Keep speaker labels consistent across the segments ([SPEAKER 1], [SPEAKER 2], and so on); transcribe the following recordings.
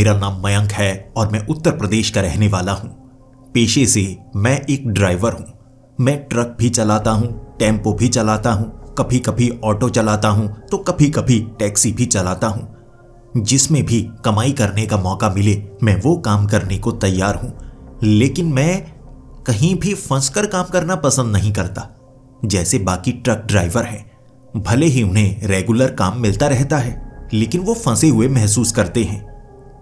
[SPEAKER 1] मेरा नाम मयंक है और मैं उत्तर प्रदेश का रहने वाला हूँ। पेशे से मैं एक ड्राइवर हूँ। मैं ट्रक भी चलाता हूँ, टेम्पो भी चलाता हूँ, कभी कभी ऑटो चलाता हूँ तो कभी कभी टैक्सी भी चलाता हूँ। जिसमें भी कमाई करने का मौका मिले मैं वो काम करने को तैयार हूँ। लेकिन मैं कहीं भी फंसकर काम करना पसंद नहीं करता। जैसे बाकी ट्रक ड्राइवर हैं, भले ही उन्हें रेगुलर काम मिलता रहता है लेकिन वो फंसे हुए महसूस करते हैं।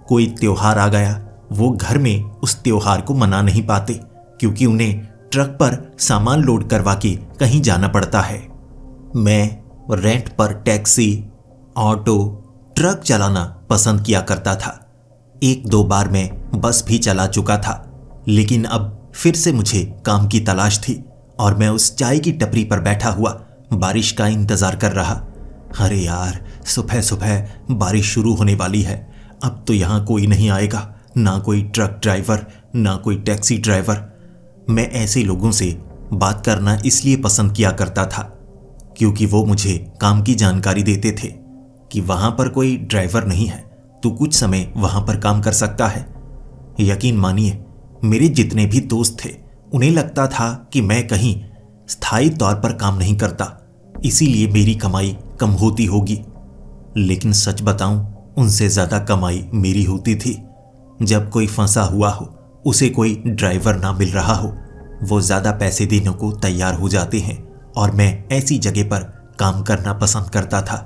[SPEAKER 1] कोई त्योहार आ गया, वो घर में उस त्योहार को मना नहीं पाते क्योंकि उन्हें ट्रक पर सामान लोड करवा के कहीं जाना पड़ता है। मैं रेंट पर टैक्सी, ऑटो, ट्रक चलाना पसंद किया करता था। एक दो बार मैं बस भी चला चुका था, लेकिन अब फिर से मुझे काम की तलाश थी और मैं उस चाय की टपरी पर बैठा हुआ बारिश का इंतजार कर रहा। अरे यार, सुबह सुबह बारिश शुरू होने वाली है। अब तो यहाँ कोई नहीं आएगा, ना कोई ट्रक ड्राइवर, ना कोई टैक्सी ड्राइवर। मैं ऐसे लोगों से बात करना इसलिए पसंद किया करता था क्योंकि वो मुझे काम की जानकारी देते थे कि वहाँ पर कोई ड्राइवर नहीं है तो कुछ समय वहाँ पर काम कर सकता है। यकीन मानिए, मेरे जितने भी दोस्त थे उन्हें लगता था कि मैं कहीं स्थायी तौर पर काम नहीं करता, इसीलिए मेरी कमाई कम होती होगी। लेकिन सच बताऊं, उनसे ज़्यादा कमाई मेरी होती थी। जब कोई फंसा हुआ हो, उसे कोई ड्राइवर ना मिल रहा हो, वो ज़्यादा पैसे देने को तैयार हो जाते हैं और मैं ऐसी जगह पर काम करना पसंद करता था।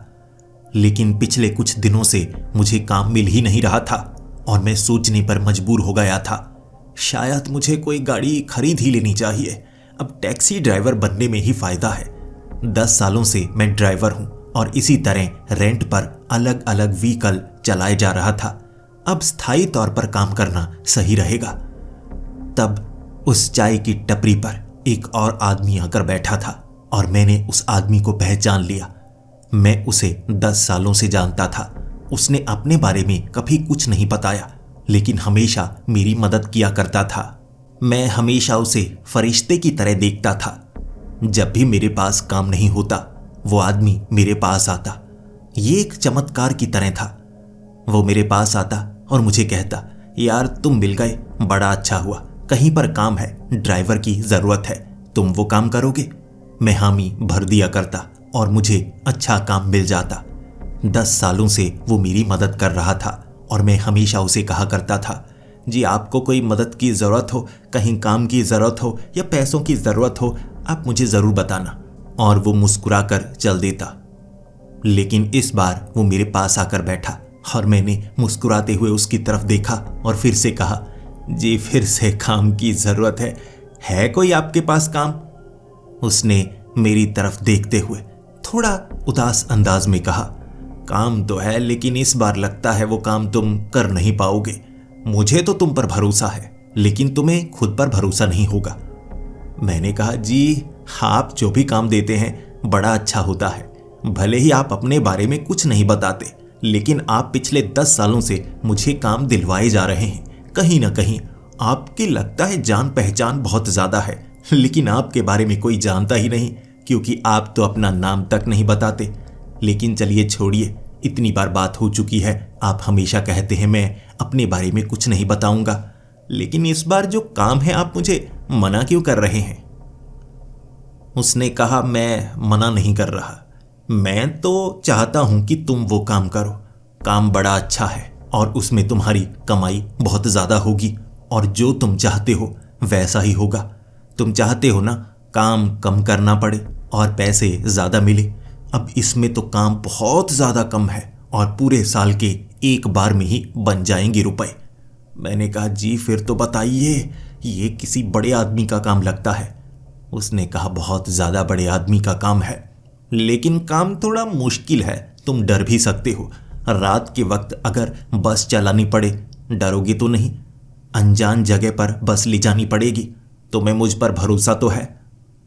[SPEAKER 1] लेकिन पिछले कुछ दिनों से मुझे काम मिल ही नहीं रहा था और मैं सोचने पर मजबूर हो गया था, शायद मुझे कोई गाड़ी खरीद ही लेनी चाहिए। अब टैक्सी ड्राइवर बनने में ही फायदा है। 10 सालों से मैं ड्राइवर हूं और इसी तरह रेंट पर अलग अलग व्हीकल चलाए जा रहा था। अब स्थायी तौर पर काम करना सही रहेगा। तब उस चाय की टपरी पर एक और आदमी आकर बैठा था और मैंने उस आदमी को पहचान लिया। मैं उसे 10 सालों से जानता था। उसने अपने बारे में कभी कुछ नहीं बताया, लेकिन हमेशा मेरी मदद किया करता था। मैं हमेशा उसे फरिश्ते की तरह देखता था। जब भी मेरे पास काम नहीं होता, वो आदमी मेरे पास आता। ये एक चमत्कार की तरह था। वो मेरे पास आता और मुझे कहता, यार तुम मिल गए, बड़ा अच्छा हुआ। कहीं पर काम है, ड्राइवर की ज़रूरत है, तुम वो काम करोगे? मैं हामी भर दिया करता और मुझे अच्छा काम मिल जाता। 10 सालों से वो मेरी मदद कर रहा था और मैं हमेशा उसे कहा करता था, जी आपको कोई मदद की ज़रूरत हो, कहीं काम की ज़रूरत हो या पैसों की ज़रूरत हो, आप मुझे ज़रूर बताना। और वो मुस्कुरा कर चल देता। लेकिन इस बार वो मेरे पास आकर बैठा और मैंने मुस्कुराते हुए उसकी तरफ देखा और फिर से कहा, जी फिर से काम की ज़रूरत है कोई आपके पास काम? उसने मेरी तरफ देखते हुए थोड़ा उदास अंदाज में कहा, काम तो है, लेकिन इस बार लगता है वो काम तुम कर नहीं पाओगे। मुझे तो तुम पर भरोसा है, लेकिन तुम्हें खुद पर भरोसा नहीं होगा। मैंने कहा, जी आप जो भी काम देते हैं बड़ा अच्छा होता है। भले ही आप अपने बारे में कुछ नहीं बताते, लेकिन आप पिछले 10 सालों से मुझे काम दिलवाए जा रहे हैं। कहीं ना कहीं आपकी लगता है जान पहचान बहुत ज़्यादा है, लेकिन आपके बारे में कोई जानता ही नहीं क्योंकि आप तो अपना नाम तक नहीं बताते। लेकिन चलिए छोड़िए, इतनी बार बात हो चुकी है। आप हमेशा कहते हैं मैं अपने बारे में कुछ नहीं बताऊंगा, लेकिन इस बार जो काम है आप मुझे मना क्यों कर रहे हैं? उसने कहा, मैं मना नहीं कर रहा, मैं तो चाहता हूं कि तुम वो काम करो। काम बड़ा अच्छा है और उसमें तुम्हारी कमाई बहुत ज़्यादा होगी और जो तुम चाहते हो वैसा ही होगा। तुम चाहते हो ना काम कम करना पड़े और पैसे ज़्यादा मिले। अब इसमें तो काम बहुत ज़्यादा कम है और पूरे साल के एक बार में ही बन जाएंगे रुपए। मैंने कहा, जी फिर तो बताइए, ये किसी बड़े आदमी का काम लगता है। उसने कहा, बहुत ज़्यादा बड़े आदमी का काम है, लेकिन काम थोड़ा मुश्किल है। तुम डर भी सकते हो। रात के वक्त अगर बस चलानी पड़े, डरोगे तो नहीं? अनजान जगह पर बस ले जानी पड़ेगी, तुम्हें मुझ पर भरोसा तो है?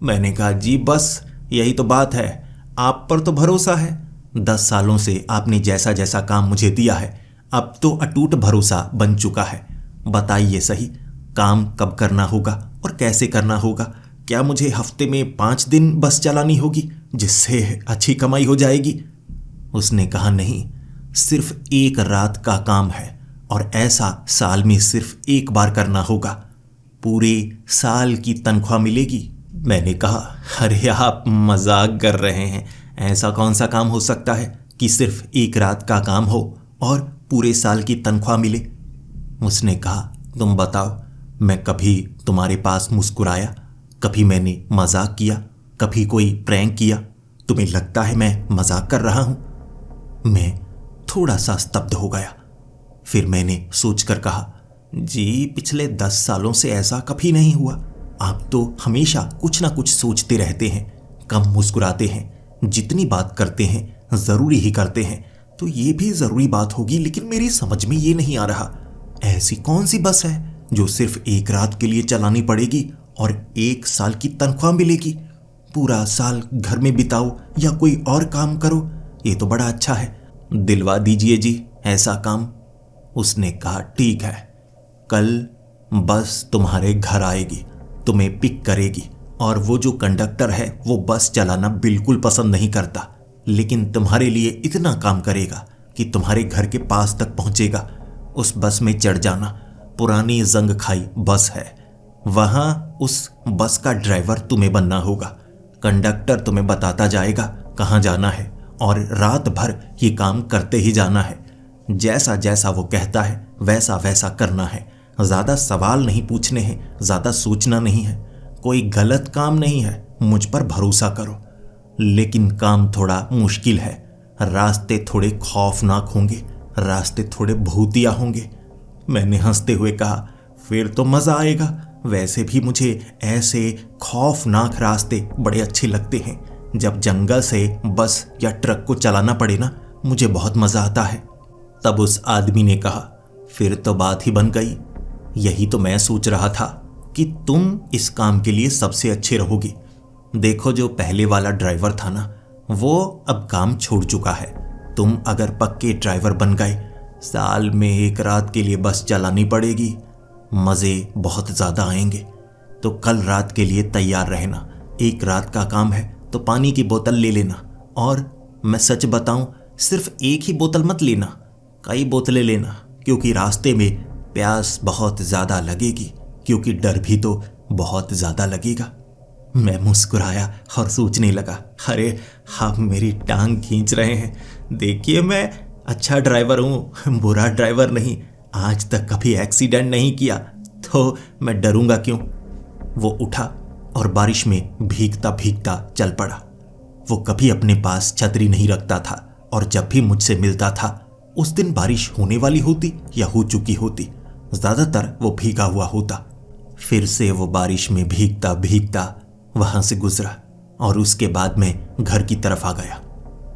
[SPEAKER 1] मैंने कहा, जी बस यही तो बात है, आप पर तो भरोसा है। 10 सालों से आपने जैसा जैसा काम मुझे दिया है, अब तो अटूट भरोसा बन चुका है। बताइए सही, काम कब करना होगा और कैसे करना होगा? क्या मुझे हफ्ते में 5 दिन बस चलानी होगी जिससे अच्छी कमाई हो जाएगी? उसने कहा, नहीं, सिर्फ एक रात का काम है और ऐसा साल में सिर्फ एक बार करना होगा। पूरे साल की तनख्वाह मिलेगी। मैंने कहा, अरे आप मजाक कर रहे हैं, ऐसा कौन सा काम हो सकता है कि सिर्फ एक रात का काम हो और पूरे साल की तनख्वाह मिले। उसने कहा, तुम बताओ, मैं कभी तुम्हारे पास मुस्कुराया? कभी मैंने मजाक किया? कभी कोई प्रैंक किया? तुम्हें लगता है मैं मजाक कर रहा हूं? मैं थोड़ा सा स्तब्ध हो गया। फिर मैंने सोचकर कहा, जी पिछले 10 सालों से ऐसा कभी नहीं हुआ। आप तो हमेशा कुछ ना कुछ सोचते रहते हैं, कम मुस्कुराते हैं, जितनी बात करते हैं जरूरी ही करते हैं। तो ये भी जरूरी बात होगी, लेकिन मेरी समझ में ये नहीं आ रहा, ऐसी कौन सी बस है जो सिर्फ एक रात के लिए चलानी पड़ेगी और 1 साल की तनख्वाह मिलेगी? पूरा साल घर में बिताओ या कोई और काम करो, ये तो बड़ा अच्छा है। दिलवा दीजिए जी ऐसा काम। उसने कहा, ठीक है, कल बस तुम्हारे घर आएगी, तुम्हें पिक करेगी, और वो जो कंडक्टर है वो बस चलाना बिल्कुल पसंद नहीं करता, लेकिन तुम्हारे लिए इतना काम करेगा कि तुम्हारे घर के पास तक पहुंचेगा। उस बस में चढ़ जाना। पुरानी जंग खाई बस है, वहां उस बस का ड्राइवर तुम्हें बनना होगा। कंडक्टर तुम्हें बताता जाएगा कहाँ जाना है और रात भर ये काम करते ही जाना है। जैसा जैसा वो कहता है वैसा वैसा करना है। ज़्यादा सवाल नहीं पूछने हैं, ज़्यादा सोचना नहीं है। कोई गलत काम नहीं है, मुझ पर भरोसा करो। लेकिन काम थोड़ा मुश्किल है, रास्ते थोड़े खौफनाक होंगे, रास्ते थोड़े भूतिया होंगे। मैंने हंसते हुए कहा, फिर तो मज़ा आएगा। वैसे भी मुझे ऐसे खौफनाक रास्ते बड़े अच्छे लगते हैं। जब जंगल से बस या ट्रक को चलाना पड़े ना, मुझे बहुत मज़ा आता है। तब उस आदमी ने कहा, फिर तो बात ही बन गई। यही तो मैं सोच रहा था कि तुम इस काम के लिए सबसे अच्छे रहोगे। देखो, जो पहले वाला ड्राइवर था ना, वो अब काम छोड़ चुका है। तुम अगर पक्के ड्राइवर बन गए, साल में 1 रात के लिए बस चलानी पड़ेगी, मज़े बहुत ज़्यादा आएंगे। तो कल रात के लिए तैयार रहना। 1 रात का काम है तो पानी की बोतल ले लेना, और मैं सच बताऊं, सिर्फ 1 ही बोतल मत लेना, कई बोतलें लेना, क्योंकि रास्ते में प्यास बहुत ज़्यादा लगेगी, क्योंकि डर भी तो बहुत ज़्यादा लगेगा। मैं मुस्कुराया और सोचने लगा, अरे आप मेरी टांग खींच रहे हैं। देखिए, मैं अच्छा ड्राइवर हूँ, बुरा ड्राइवर नहीं। आज तक कभी एक्सीडेंट नहीं किया, तो मैं डरूंगा क्यों? वो उठा और बारिश में भीगता भीगता चल पड़ा। वो कभी अपने पास छतरी नहीं रखता था, और जब भी मुझसे मिलता था उस दिन बारिश होने वाली होती या हो चुकी होती। ज़्यादातर वो भीगा हुआ होता। फिर से वो बारिश में भीगता भीगता वहां से गुजरा, और उसके बाद मैं घर की तरफ आ गया।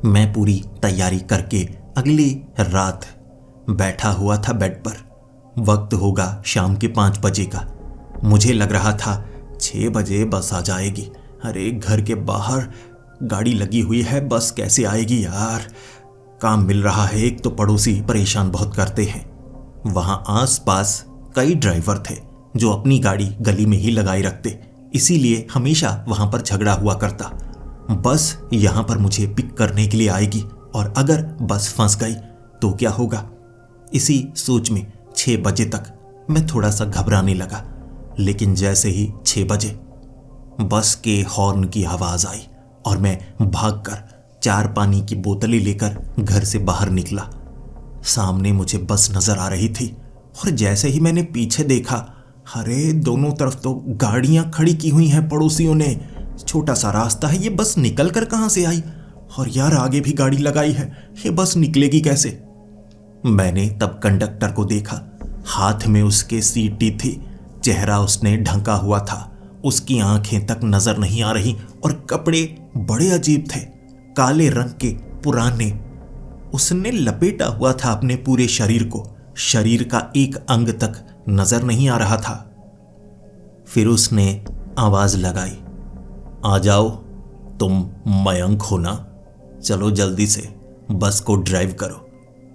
[SPEAKER 1] मैं पूरी तैयारी करके अगली रात बैठा हुआ था बेड पर। वक्त होगा शाम के 5 बजे का। मुझे लग रहा था 6 बजे बस आ जाएगी। अरे घर के बाहर गाड़ी लगी हुई है, बस कैसे आएगी यार? काम मिल रहा है एक तो पड़ोसी परेशान बहुत करते हैं। वहां आसपास कई ड्राइवर थे जो अपनी गाड़ी गली में ही लगाई रखते, इसीलिए हमेशा वहां पर झगड़ा हुआ करता। बस यहां पर मुझे पिक करने के लिए आएगी, और अगर बस फंस गई तो क्या होगा? इसी सोच में 6 बजे तक मैं थोड़ा सा घबराने लगा। लेकिन जैसे ही 6 बजे बस के हॉर्न की आवाज आई और मैं भागकर 4 पानी की बोतलें लेकर घर से बाहर निकला। सामने मुझे बस नजर आ रही थी, और जैसे ही मैंने पीछे देखा, अरे दोनों तरफ तो गाड़ियां खड़ी की हुई हैं पड़ोसियों ने। छोटा सा रास्ता है, ये बस निकल कर कहां से आई? और यार आगे भी गाड़ी लगाई है, ये बस निकलेगी कैसे? मैंने तब कंडक्टर को देखा। हाथ में उसके सीटी थी, चेहरा उसने ढका हुआ था, उसकी आंखें तक नजर नहीं आ रही, और कपड़े बड़े अजीब थे, काले रंग के पुराने। उसने लपेटा हुआ था अपने पूरे शरीर को, शरीर का एक अंग तक नजर नहीं आ रहा था। फिर उसने आवाज लगाई, आ जाओ, तुम मयंक हो ना, चलो जल्दी से बस को ड्राइव करो।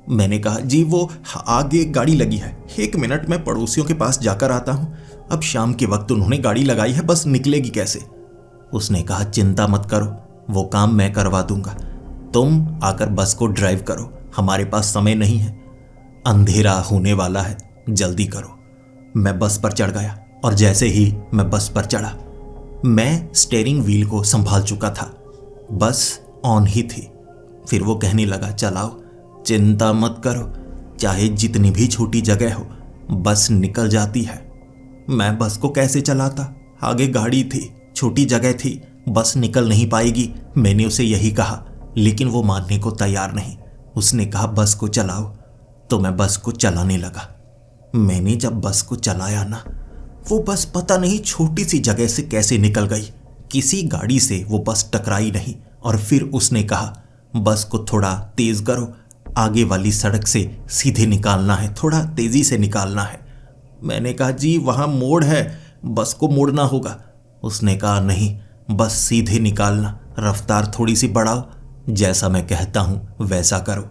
[SPEAKER 1] मैंने कहा, जी वो आगे गाड़ी लगी है, 1 मिनट में पड़ोसियों के पास जाकर आता हूं। अब शाम के वक्त उन्होंने गाड़ी लगाई है, बस निकलेगी कैसे? उसने कहा, चिंता मत करो, वो काम मैं करवा दूंगा, तुम आकर बस को ड्राइव करो, हमारे पास समय नहीं है। अंधेरा होने वाला है, जल्दी करो। मैं बस पर चढ़ गया और जैसे ही मैं बस पर चढ़ा, मैं स्टीयरिंग व्हील को संभाल चुका था। बस ऑन ही थी। फिर वो कहने लगा, चलाओ, चिंता मत करो, चाहे जितनी भी छोटी जगह हो, बस निकल जाती है। मैं बस को कैसे चलाता? आगे गाड़ी थी, छोटी जगह थी, बस निकल नहीं पाएगी। मैंने उसे यही कहा, लेकिन वो मानने को तैयार नहीं। उसने कहा बस को चलाओ, तो मैं बस को चलाने लगा। मैंने जब बस को चलाया ना, वो बस पता नहीं छोटी सी जगह से कैसे निकल गई। किसी गाड़ी से वो बस टकराई नहीं। और फिर उसने कहा, बस को थोड़ा तेज करो, आगे वाली सड़क से सीधे निकालना है, थोड़ा तेजी से निकालना है। मैंने कहा, जी वहाँ मोड़ है, बस को मोड़ना होगा। उसने कहा, नहीं, बस सीधे निकालना, रफ्तार थोड़ी सी बढ़ाओ, जैसा मैं कहता हूँ वैसा करो।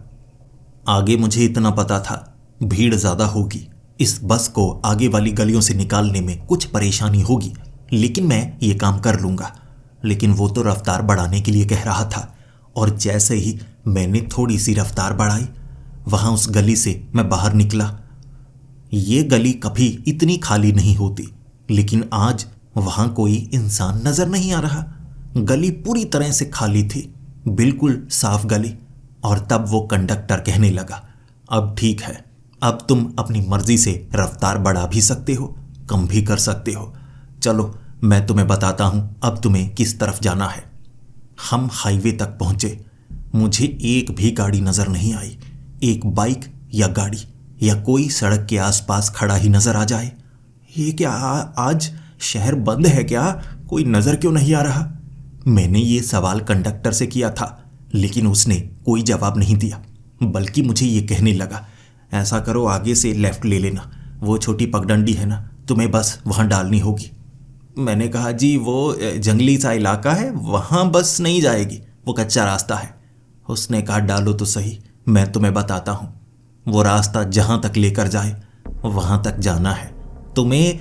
[SPEAKER 1] आगे मुझे इतना पता था, भीड़ ज़्यादा होगी, इस बस को आगे वाली गलियों से निकालने में कुछ परेशानी होगी, लेकिन मैं ये काम कर लूँगा। लेकिन वो तो रफ्तार बढ़ाने के लिए कह रहा था, और जैसे ही मैंने थोड़ी सी रफ्तार बढ़ाई, वहाँ उस गली से मैं बाहर निकला। ये गली कभी इतनी खाली नहीं होती, लेकिन आज वहाँ कोई इंसान नजर नहीं आ रहा। गली पूरी तरह से खाली थी, बिल्कुल साफ गली। और तब वो कंडक्टर कहने लगा, अब ठीक है, अब तुम अपनी मर्जी से रफ्तार बढ़ा भी सकते हो, कम भी कर सकते हो। चलो मैं तुम्हें बताता हूँ अब तुम्हें किस तरफ जाना है। हम हाईवे तक पहुँचे। मुझे एक भी गाड़ी नज़र नहीं आई, एक बाइक या गाड़ी या कोई सड़क के आसपास खड़ा ही नज़र आ जाए। ये क्या, आज शहर बंद है क्या? कोई नज़र क्यों नहीं आ रहा? मैंने ये सवाल कंडक्टर से किया था, लेकिन उसने कोई जवाब नहीं दिया, बल्कि मुझे ये कहने लगा, ऐसा करो, आगे से लेफ़्ट ले लेना, वो छोटी पगडंडी है ना, तुम्हें बस वहाँ डालनी होगी। मैंने कहा, जी वो जंगली सा इलाका है, वहाँ बस नहीं जाएगी, वो कच्चा रास्ता है। उसने कहा, डालो तो सही, मैं तुम्हें बताता हूँ। वो रास्ता जहाँ तक लेकर जाए वहाँ तक जाना है। तुम्हें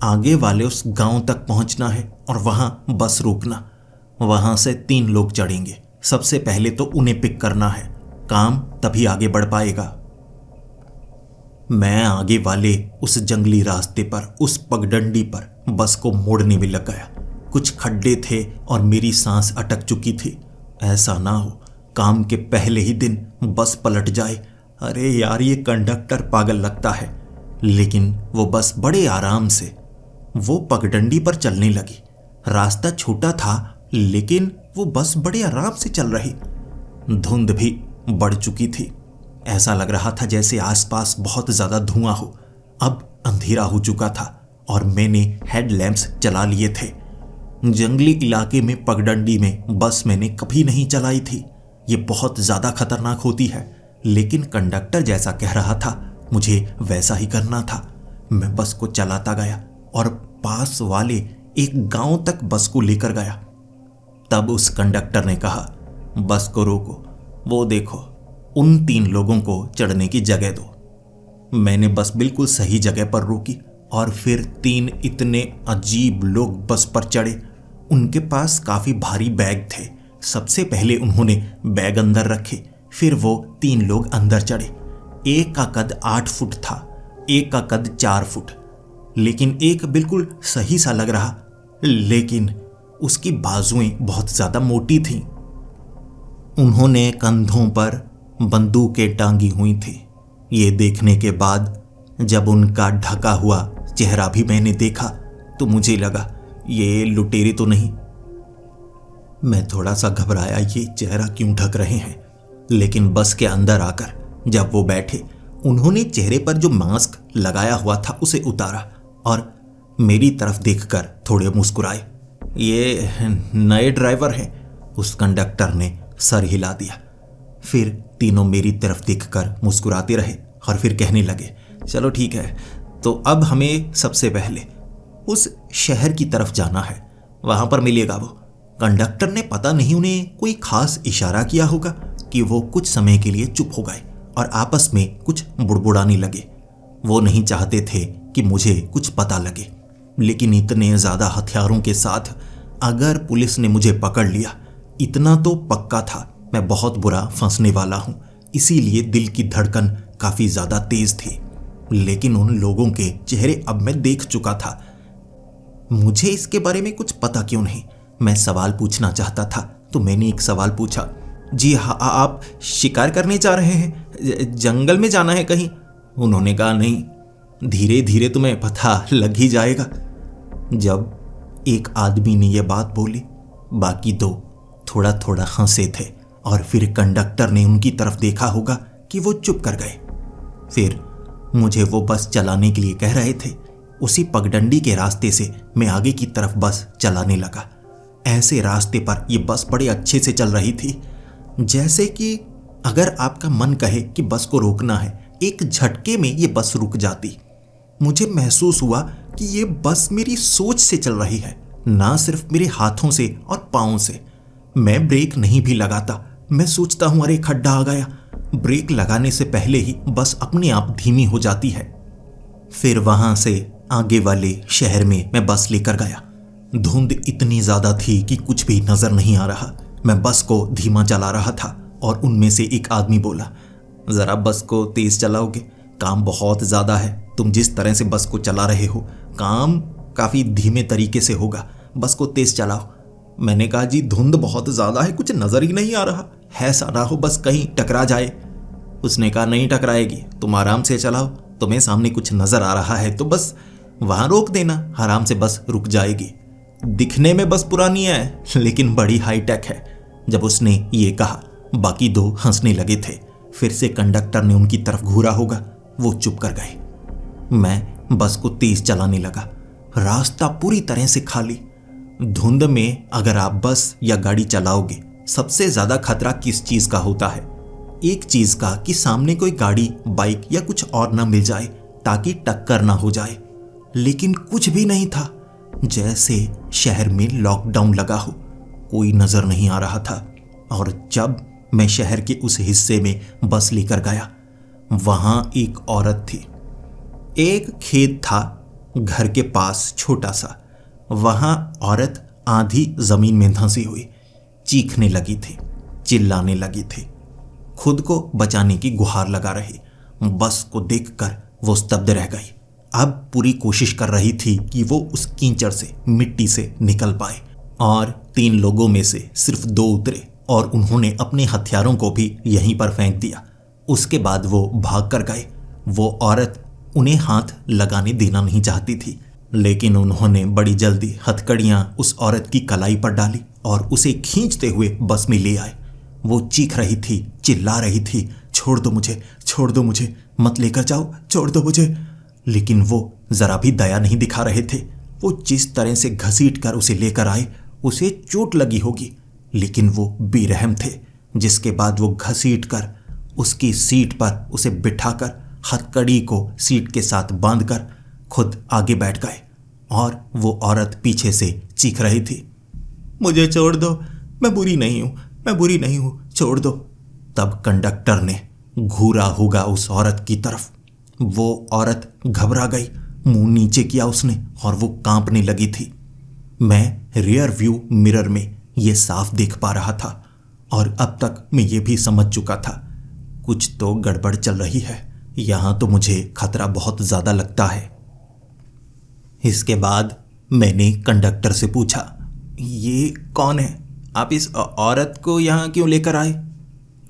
[SPEAKER 1] आगे वाले उस गांव तक पहुँचना है और वहाँ बस रोकना। वहाँ से 3 लोग चढ़ेंगे। सबसे पहले तो उन्हें पिक करना है, काम तभी आगे बढ़ पाएगा। मैं आगे वाले उस जंगली रास्ते पर, उस पगडंडी पर बस को मोड़ने में लग गया। कुछ खड्डे थे और मेरी सांस अटक चुकी थी। ऐसा ना हो काम के पहले ही दिन बस पलट जाए। अरे यार, ये कंडक्टर पागल लगता है। लेकिन वो बस बड़े आराम से वो पगडंडी पर चलने लगी। रास्ता छोटा था, लेकिन वो बस बड़े आराम से चल रही। धुंध भी बढ़ चुकी थी। ऐसा लग रहा था जैसे आसपास बहुत ज़्यादा धुआं हो। अब अंधेरा हो चुका था और मैंने हेडलैम्प्स चला लिए थे। जंगली इलाके में पगडंडी में बस मैंने कभी नहीं चलाई थी। ये बहुत ज़्यादा खतरनाक होती है, लेकिन कंडक्टर जैसा कह रहा था, मुझे वैसा ही करना था। मैं बस को चलाता गया और पास वाले एक गांव तक बस को लेकर गया। तब उस कंडक्टर ने कहा, बस को रोको, वो देखो, उन 3 लोगों को चढ़ने की जगह दो। मैंने बस बिल्कुल सही जगह पर रोकी और फिर 3 इतने अजीब लोग बस पर चढ़े। उनके पास काफ़ी भारी बैग थे। सबसे पहले उन्होंने बैग अंदर रखे, फिर वो 3 लोग अंदर चढ़े। एक का कद 8 फुट था, एक का कद 4 फुट, लेकिन एक बिल्कुल सही सा लग रहा, लेकिन उसकी बाजुएं बहुत ज़्यादा मोटी थीं। उन्होंने कंधों पर बंदूकें टांगी हुई थी। ये देखने के बाद जब उनका ढका हुआ चेहरा भी मैंने देखा तो मुझे लगा ये लुटेरे तो नहीं। मैं थोड़ा सा घबराया, ये चेहरा क्यों ढक रहे हैं। लेकिन बस के अंदर आकर जब वो बैठे, उन्होंने चेहरे पर जो मास्क लगाया हुआ था उसे उतारा और मेरी तरफ देखकर थोड़े मुस्कुराए। ये नए ड्राइवर हैं, उस कंडक्टर ने सर हिला दिया। फिर तीनों मेरी तरफ देखकर मुस्कुराते रहे और फिर कहने लगे, चलो ठीक है, तो अब हमें सबसे पहले उस शहर की तरफ जाना है, वहाँ पर मिलेगा वो। कंडक्टर ने पता नहीं उन्हें कोई खास इशारा किया होगा कि वो कुछ समय के लिए चुप हो गए और आपस में कुछ बुड़बुड़ाने लगे। वो नहीं चाहते थे कि मुझे कुछ पता लगे, लेकिन इतने ज़्यादा हथियारों के साथ अगर पुलिस ने मुझे पकड़ लिया, इतना तो पक्का था मैं बहुत बुरा फंसने वाला हूँ। इसीलिए दिल की धड़कन काफी ज्यादा तेज थी, लेकिन उन लोगों के चेहरे अब मैं देख चुका था। मुझे इसके बारे में कुछ पता क्यों नहीं, मैं सवाल पूछना चाहता था। तो मैंने एक सवाल पूछा, जी हाँ, आप शिकार करने जा रहे हैं? जंगल में जाना है कहीं? उन्होंने कहा, नहीं, धीरे धीरे तुम्हें पता लग ही जाएगा। जब एक आदमी ने यह बात बोली, बाकी दो थोड़ा थोड़ा हंसे थे और फिर कंडक्टर ने उनकी तरफ देखा होगा कि वो चुप कर गए। फिर मुझे वो बस चलाने के लिए कह रहे थे। उसी पगडंडी के रास्ते से मैं आगे की तरफ बस चलाने लगा। ऐसे रास्ते पर यह बस बड़े अच्छे से चल रही थी, जैसे कि अगर आपका मन कहे कि बस को रोकना है, एक झटके में ये बस रुक जाती। मुझे महसूस हुआ कि ये बस मेरी सोच से चल रही है, ना सिर्फ मेरे हाथों से और पाँव से। मैं ब्रेक नहीं भी लगाता। मैं सोचता हूं, अरे खड्डा आ गया। ब्रेक लगाने से पहले ही बस अपने आप धीमी हो जाती है। फिर वहां से आगे वाले शहर में मैं बस लेकर गया। धुंध इतनी ज्यादा थी कि कुछ भी नजर नहीं आ रहा। मैं बस को धीमा चला रहा था और उनमें से एक आदमी बोला, जरा बस को तेज चलाओगे? काम बहुत ज्यादा है। तुम जिस तरह से बस को चला रहे हो, काम काफी धीमे तरीके से होगा। बस को तेज चलाओ। मैंने कहा, जी धुंध बहुत ज्यादा है, कुछ नजर ही नहीं आ रहा है, ऐसा ना हो बस कहीं टकरा जाए। उसने कहा, नहीं टकराएगी, तुम आराम से चलाओ। तुम्हें सामने कुछ नजर आ रहा है तो बस वहां रोक देना, आराम से बस रुक जाएगी। दिखने में बस पुरानी है, लेकिन बड़ी हाईटेक है। जब उसने ये कहा, बाकी दो हंसने लगे थे। फिर से कंडक्टर ने उनकी तरफ घूरा होगा, वो चुप कर गए। मैं बस को तेज चलाने लगा। रास्ता पूरी तरह से खाली। धुंध में अगर आप बस या गाड़ी चलाओगे, सबसे ज्यादा खतरा किस चीज का होता है? एक चीज का कि सामने कोई गाड़ी, बाइक या कुछ और ना मिल जाए ताकि टक्कर ना हो जाए। लेकिन कुछ भी नहीं था, जैसे शहर में लॉकडाउन लगा हो। कोई नजर नहीं आ रहा था। और जब मैं शहर के उस हिस्से में बस लेकर गया, वहां एक औरत थी। एक खेत था घर के पास छोटा सा। वहां औरत आधी जमीन में धंसी हुई चीखने लगी थी, चिल्लाने लगी थी, खुद को बचाने की गुहार लगा रही। बस को देखकर वो स्तब्ध रह गई। अब पूरी कोशिश कर रही थी कि वो उस कीचड़ से, मिट्टी से निकल पाए। और 3 लोगों में से सिर्फ 2 उतरे और उन्होंने अपने हथियारों को भी यहीं पर फेंक दिया। उसके बाद वो भाग कर गए। वो औरत उन्हें हाथ लगाने देना नहीं चाहती थी, लेकिन उन्होंने बड़ी जल्दी हथकड़ियां उस औरत की कलाई पर डाली और उसे खींचते हुए बस में ले आए। वो चीख रही थी, चिल्ला रही थी, छोड़ दो मुझे, छोड़ दो मुझे, मत लेकर जाओ, छोड़ दो मुझे। लेकिन वो जरा भी दया नहीं दिखा रहे थे। वो जिस तरह से घसीट कर उसे लेकर आए, उसे चोट लगी होगी, लेकिन वो बेरहम थे। जिसके बाद वो घसीट कर उसकी सीट पर उसे बिठाकर हथकड़ी को सीट के साथ बांधकर खुद आगे बैठ गए। और वो औरत पीछे से चीख रही थी, मुझे छोड़ दो, मैं बुरी नहीं हूं, मैं बुरी नहीं हूं, छोड़ दो। तब कंडक्टर ने घूरा होगा उस औरत की तरफ। वो औरत घबरा गई, मुंह नीचे किया उसने और वो कांपने लगी थी। मैं रियर व्यू मिरर में ये साफ देख पा रहा था और अब तक मैं ये भी समझ चुका था, कुछ तो गड़बड़ चल रही है। यहां तो मुझे खतरा बहुत ज्यादा लगता है। इसके बाद मैंने कंडक्टर से पूछा, ये कौन है? आप इस औरत को यहां क्यों लेकर आए?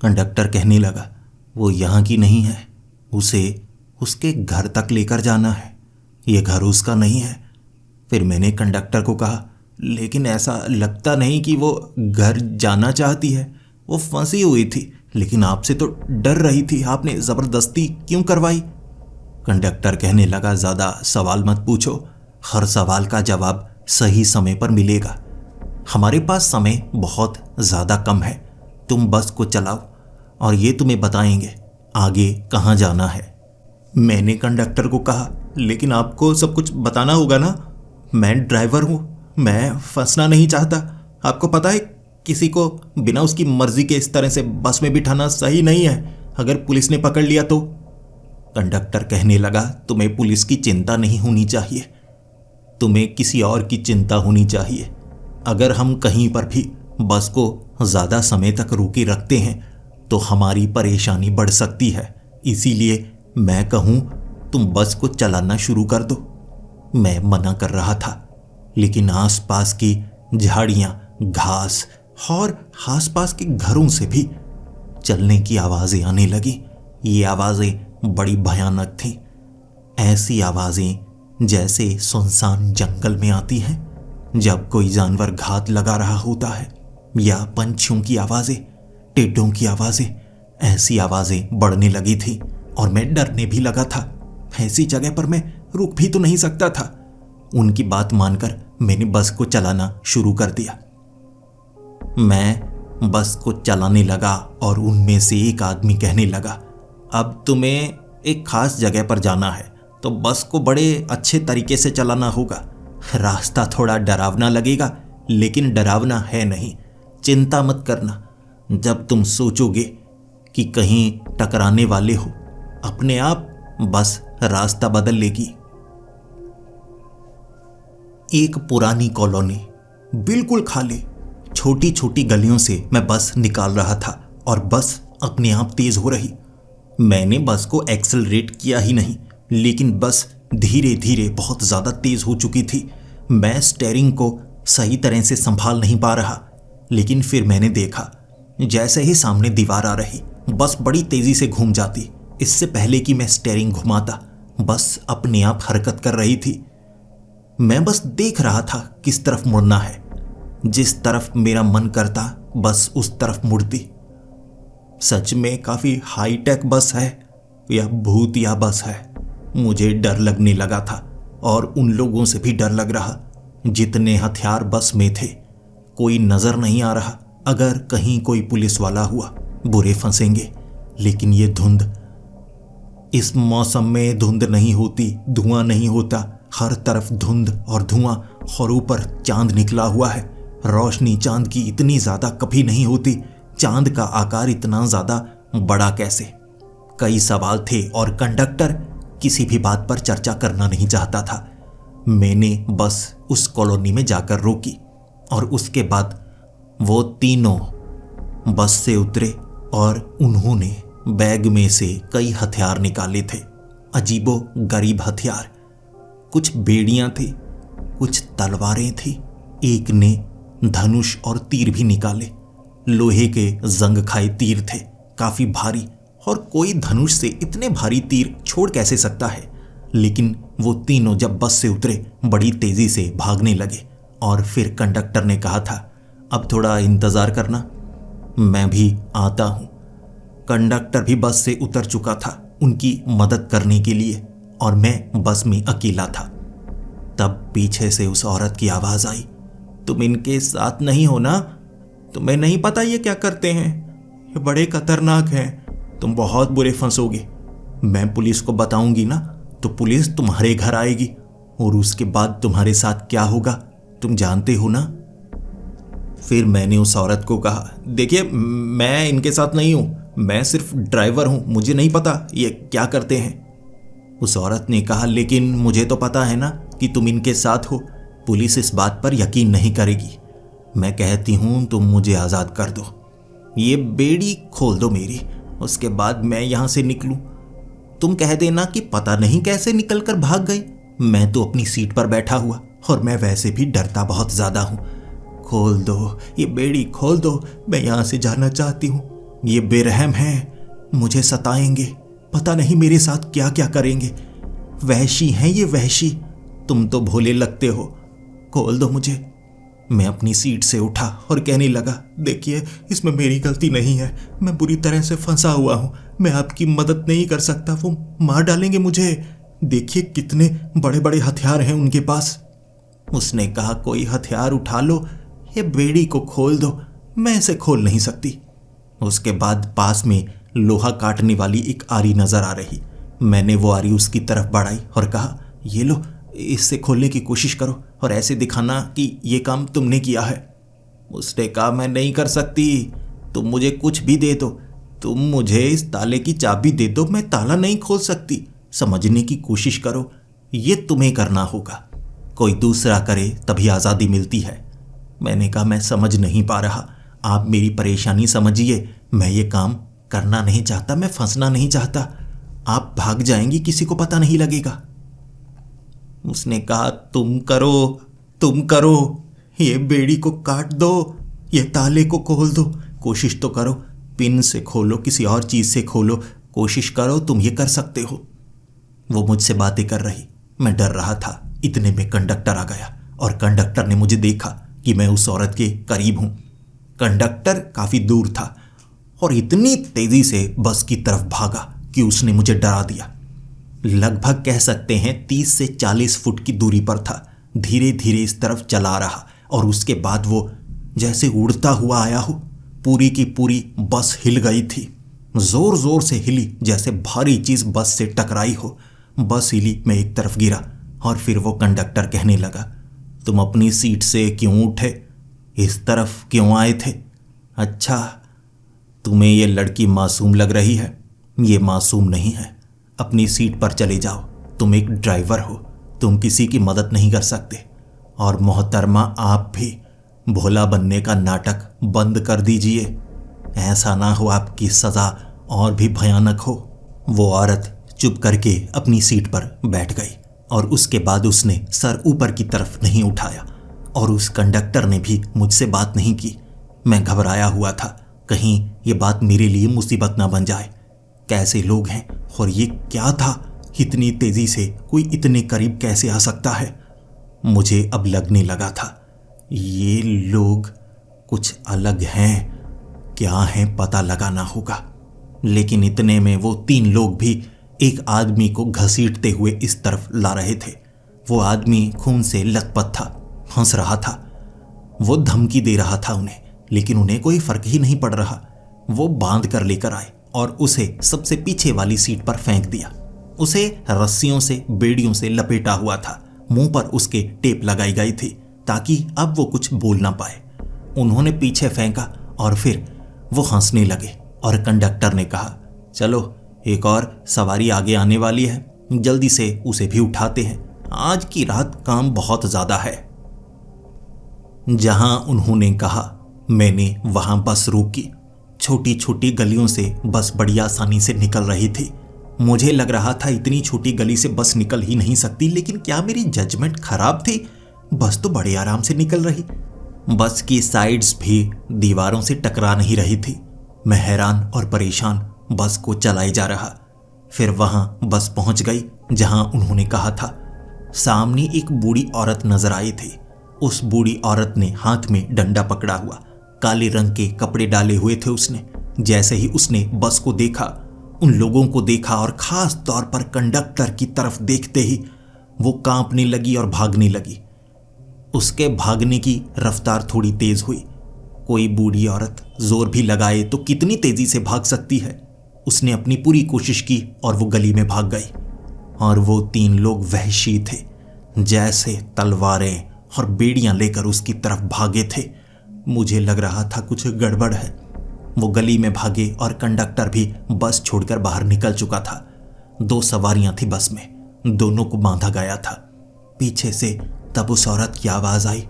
[SPEAKER 1] कंडक्टर कहने लगा, वो यहां की नहीं है, उसे उसके घर तक लेकर जाना है, ये घर उसका नहीं है। फिर मैंने कंडक्टर को कहा, लेकिन ऐसा लगता नहीं कि वो घर जाना चाहती है, वो फंसी हुई थी, लेकिन आपसे तो डर रही थी, आपने जबरदस्ती क्यों करवाई? कंडक्टर कहने लगा, ज्यादा सवाल मत पूछो, हर सवाल का जवाब सही समय पर मिलेगा। हमारे पास समय बहुत ज्यादा कम है, तुम बस को चलाओ और ये तुम्हें बताएंगे आगे कहाँ जाना है। मैंने कंडक्टर को कहा, लेकिन आपको सब कुछ बताना होगा ना, मैं ड्राइवर हूँ, मैं फंसना नहीं चाहता। आपको पता है किसी को बिना उसकी मर्जी के इस तरह से बस में बिठाना सही नहीं है, अगर पुलिस ने पकड़ लिया तो। कंडक्टर कहने लगा, तुम्हें पुलिस की चिंता नहीं होनी चाहिए, तुम्हें किसी और की चिंता होनी चाहिए। अगर हम कहीं पर भी बस को ज़्यादा समय तक रोके रखते हैं तो हमारी परेशानी बढ़ सकती है। इसीलिए मैं कहूं तुम बस को चलाना शुरू कर दो। मैं मना कर रहा था, लेकिन आसपास की झाड़ियां, घास और आसपास के घरों से भी चलने की आवाजें आने लगी। ये आवाजें बड़ी भयानक थीं। ऐसी आवाजें जैसे सुनसान जंगल में आती हैं जब कोई जानवर घात लगा रहा होता है, या पंछियों की आवाजें, टिड्डों की आवाजें। ऐसी आवाजें बढ़ने लगी थी और मैं डरने भी लगा था। ऐसी जगह पर मैं रुक भी तो नहीं सकता था। उनकी बात मानकर मैंने बस को चलाना शुरू कर दिया। मैं बस को चलाने लगा और उनमें से एक आदमी कहने लगा, अब तुम्हें एक खास जगह पर जाना है तो बस को बड़े अच्छे तरीके से चलाना होगा। रास्ता थोड़ा डरावना लगेगा, लेकिन डरावना है नहीं। चिंता मत करना। जब तुम सोचोगे कि कहीं टकराने वाले हो, अपने आप बस रास्ता बदल लेगी। एक पुरानी कॉलोनी, बिल्कुल खाली, छोटी छोटी गलियों से मैं बस निकाल रहा था और बस अपने आप तेज हो रही। मैंने बस को एक्सेलरेट किया ही नहीं, लेकिन बस धीरे धीरे बहुत ज़्यादा तेज हो चुकी थी। मैं स्टीयरिंग को सही तरह से संभाल नहीं पा रहा, लेकिन फिर मैंने देखा जैसे ही सामने दीवार आ रही, बस बड़ी तेजी से घूम जाती। इससे पहले कि मैं स्टीयरिंग घुमाता, बस अपने आप हरकत कर रही थी। मैं बस देख रहा था किस तरफ मुड़ना है। जिस तरफ मेरा मन करता बस उस तरफ मुड़ती। सच में काफी हाईटेक बस है या भूतिया बस है। मुझे डर लगने लगा था और उन लोगों से भी डर लग रहा जितने हथियार बस में थे। कोई नजर नहीं आ रहा। अगर कहीं कोई पुलिस वाला हुआ, बुरे फंसेंगे। लेकिन ये धुंध, इस मौसम में धुंध नहीं होती, धुआं नहीं होता, हर तरफ धुंध और धुआं, और ऊपर चांद निकला हुआ है। रोशनी चांद की इतनी ज्यादा कभी नहीं होती। चांद का आकार इतना ज्यादा बड़ा कैसे? कई सवाल थे और कंडक्टर किसी भी बात पर चर्चा करना नहीं चाहता था। मैंने बस उस कॉलोनी में जाकर रोकी और उसके बाद वो तीनों बस से उतरे और उन्होंने बैग में से कई हथियार निकाले थे। अजीबो गरीब हथियार। कुछ बेड़ियां थी, कुछ तलवारें थी, एक ने धनुष और तीर भी निकाले। लोहे के जंग खाए तीर थे, काफी भारी, और कोई धनुष से इतने भारी तीर छोड़ कैसे सकता है। लेकिन वो तीनों जब बस से उतरे बड़ी तेजी से भागने लगे और फिर कंडक्टर ने कहा था, अब थोड़ा इंतजार करना, मैं भी आता हूं। कंडक्टर भी बस से उतर चुका था उनकी मदद करने के लिए और मैं बस में अकेला था। तब पीछे से उस औरत की आवाज आई, तुम इनके साथ नहीं हो ना? तुम्हें नहीं पता ये क्या करते हैं? ये बड़े खतरनाक हैं, तुम बहुत बुरे फंसोगे। मैं पुलिस को बताऊंगी ना तो पुलिस तुम्हारे घर आएगी और उसके बाद तुम्हारे साथ क्या होगा तुम जानते हो ना। फिर मैंने उस औरत को कहा, देखिए मैं इनके साथ नहीं हूं, मैं सिर्फ ड्राइवर हूं, मुझे नहीं पता ये क्या करते हैं। उस औरत ने कहा, लेकिन मुझे तो पता है ना कि तुम इनके साथ हो, पुलिस इस बात पर यकीन नहीं करेगी। मैं कहती हूं तुम मुझे आज़ाद कर दो, ये बेड़ी खोल दो मेरी, उसके बाद मैं यहां से निकलूं। तुम कह देना कि पता नहीं कैसे निकल कर भाग गई। मैं तो अपनी सीट पर बैठा हुआ और मैं वैसे भी डरता बहुत ज़्यादा हूं। खोल दो, ये बेड़ी खोल दो, मैं यहां से जाना चाहती हूं। ये बेरहम हैं, मुझे सताएंगे, पता नहीं मेरे साथ क्या क्या करेंगे। वहशी हैं ये, वहशी। तुम तो भोले लगते हो, खोल दो मुझे। मैं अपनी सीट से उठा और कहने लगा, देखिए इसमें मेरी गलती नहीं है, मैं बुरी तरह से फंसा हुआ हूँ, मैं आपकी मदद नहीं कर सकता, वो मार डालेंगे मुझे। देखिए कितने बड़े बड़े हथियार हैं उनके पास। उसने कहा, कोई हथियार उठा लो, ये बेड़ी को खोल दो, मैं इसे खोल नहीं सकती। उसके बाद पास में लोहा काटने वाली एक आरी नजर आ रही। मैंने वो आरी उसकी तरफ बढ़ाई और कहा, ये लो, इससे खोलने की कोशिश करो और ऐसे दिखाना कि ये काम तुमने किया है। उसने कहा, मैं नहीं कर सकती, तुम मुझे कुछ भी दे दो, तुम मुझे इस ताले की चाबी दे दो, मैं ताला नहीं खोल सकती। समझने की कोशिश करो, ये तुम्हें करना होगा, कोई दूसरा करे तभी आज़ादी मिलती है। मैंने कहा, मैं समझ नहीं पा रहा, आप मेरी परेशानी समझिए, मैं ये काम करना नहीं चाहता, मैं फंसना नहीं चाहता। आप भाग जाएंगी, किसी को पता नहीं लगेगा। उसने कहा, तुम करो, ये बेड़ी को काट दो, ये ताले को खोल दो, कोशिश तो करो, पिन से खोलो, किसी और चीज से खोलो, कोशिश करो, तुम ये कर सकते हो। वो मुझसे बातें कर रही, मैं डर रहा था। इतने में कंडक्टर आ गया और कंडक्टर ने मुझे देखा कि मैं उस औरत के करीब हूं। कंडक्टर काफी दूर था और इतनी तेजी से बस की तरफ भागा कि उसने मुझे डरा दिया। लगभग कह सकते हैं 30 से 40 फुट की दूरी पर था। धीरे धीरे इस तरफ चला रहा और उसके बाद वो जैसे उड़ता हुआ आया हो। पूरी की पूरी बस हिल गई थी, जोर जोर से हिली, जैसे भारी चीज बस से टकराई हो। बस हिली, मैं एक तरफ गिरा और फिर वो कंडक्टर कहने लगा, तुम अपनी सीट से क्यों उठे, इस तरफ क्यों आए थे? अच्छा, तुम्हें ये लड़की मासूम लग रही है? ये मासूम नहीं है, अपनी सीट पर चले जाओ, तुम एक ड्राइवर हो, तुम किसी की मदद नहीं कर सकते। और मोहतरमा, आप भी भोला बनने का नाटक बंद कर दीजिए, ऐसा ना हो आपकी सज़ा और भी भयानक हो। वो औरत चुप करके अपनी सीट पर बैठ गई और उसके बाद उसने सर ऊपर की तरफ नहीं उठाया और उस कंडक्टर ने भी मुझसे बात नहीं की। मैं घबराया हुआ था, कहीं ये बात मेरे लिए मुसीबत ना बन जाए। कैसे लोग हैं और ये क्या था? इतनी तेजी से कोई इतने करीब कैसे आ सकता है? मुझे अब लगने लगा था, ये लोग कुछ अलग हैं, क्या है पता लगाना होगा। लेकिन इतने में वो 3 लोग भी एक आदमी को घसीटते हुए इस तरफ ला रहे थे। वो आदमी खून से लथपथ था, हंस रहा था, वो धमकी दे रहा था उन्हें, लेकिन उन्हें कोई फर्क ही नहीं पड़ रहा। वो बांध कर लेकर आए और उसे सबसे पीछे वाली सीट पर फेंक दिया। उसे रस्सियों से, बेड़ियों से लपेटा हुआ था, मुंह पर उसके टेप लगाई गई थी ताकि अब वो कुछ बोल ना पाए। उन्होंने पीछे फेंका और फिर वो हंसने लगे और कंडक्टर ने कहा, चलो एक और सवारी आगे आने वाली है, जल्दी से उसे भी उठाते हैं, आज की रात काम बहुत ज्यादा है। जहां उन्होंने कहा, मैंने वहां बस रोकी। छोटी छोटी गलियों से बस बड़ी आसानी से निकल रही थी। मुझे लग रहा था इतनी छोटी गली से बस निकल ही नहीं सकती, लेकिन क्या मेरी जजमेंट खराब थी? बस तो बड़े आराम से निकल रही। बस की साइड्स भी दीवारों से टकरा नहीं रही थी। मैं हैरान और परेशान बस को चलाए जा रहा। फिर वहां बस पहुंच गई जहां उन्होंने कहा था। सामने एक बूढ़ी औरत नजर आई थी। उस बूढ़ी औरत ने हाथ में डंडा पकड़ा हुआ, काले रंग के कपड़े डाले हुए थे उसने। जैसे ही उसने बस को देखा, उन लोगों को देखा और खास तौर पर कंडक्टर की तरफ देखते ही वो कांपने लगी और भागने लगी। उसके भागने की रफ्तार थोड़ी तेज हुई। कोई बूढ़ी औरत जोर भी लगाए तो कितनी तेजी से भाग सकती है? उसने अपनी पूरी कोशिश की और वो गली में भाग गई। और वो 3 लोग वहशी थे, जैसे तलवारें और बेड़ियां लेकर उसकी तरफ भागे थे। मुझे लग रहा था कुछ गड़बड़ है। वो गली में भागे और कंडक्टर भी बस छोड़कर बाहर निकल चुका था। 2 सवारियां थी बस में, दोनों को बांधा गया था। पीछे से तब उस औरत की आवाज आई,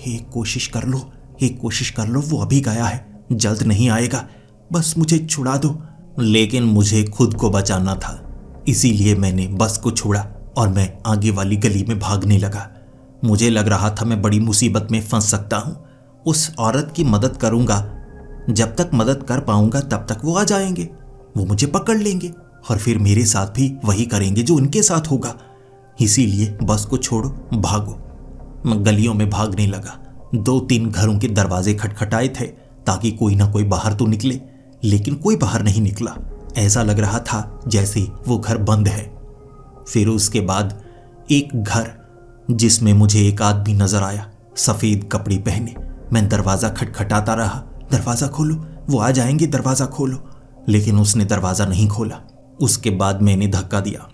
[SPEAKER 1] एक कोशिश कर लो, एक कोशिश कर लो, वो अभी गया है, जल्द नहीं आएगा, बस मुझे छुड़ा दो। लेकिन मुझे खुद को बचाना था, इसीलिए मैंने बस को छोड़ा और मैं आगे वाली गली में भागने लगा। मुझे लग रहा था मैं बड़ी मुसीबत में फंस सकता हूँ। उस औरत की मदद करूंगा, जब तक मदद कर पाऊंगा तब तक वो आ जाएंगे, वो मुझे पकड़ लेंगे और फिर मेरे साथ भी वही करेंगे जो उनके साथ होगा। इसीलिए बस को छोड़ो, भागो। मैं गलियों में भागने लगा। 2-3 घरों के दरवाजे खटखटाए थे ताकि कोई ना कोई बाहर तो निकले, लेकिन कोई बाहर नहीं निकला। ऐसा लग रहा था जैसे वो घर बंद है। फिर उसके बाद एक घर जिसमें मुझे एक आदमी नजर आया, सफेद कपड़े पहने। मैं दरवाजा खटखटाता रहा, दरवाजा खोलो, वो आ जाएंगे, दरवाजा खोलो। लेकिन उसने दरवाजा नहीं खोला। उसके बाद मैंने धक्का दिया।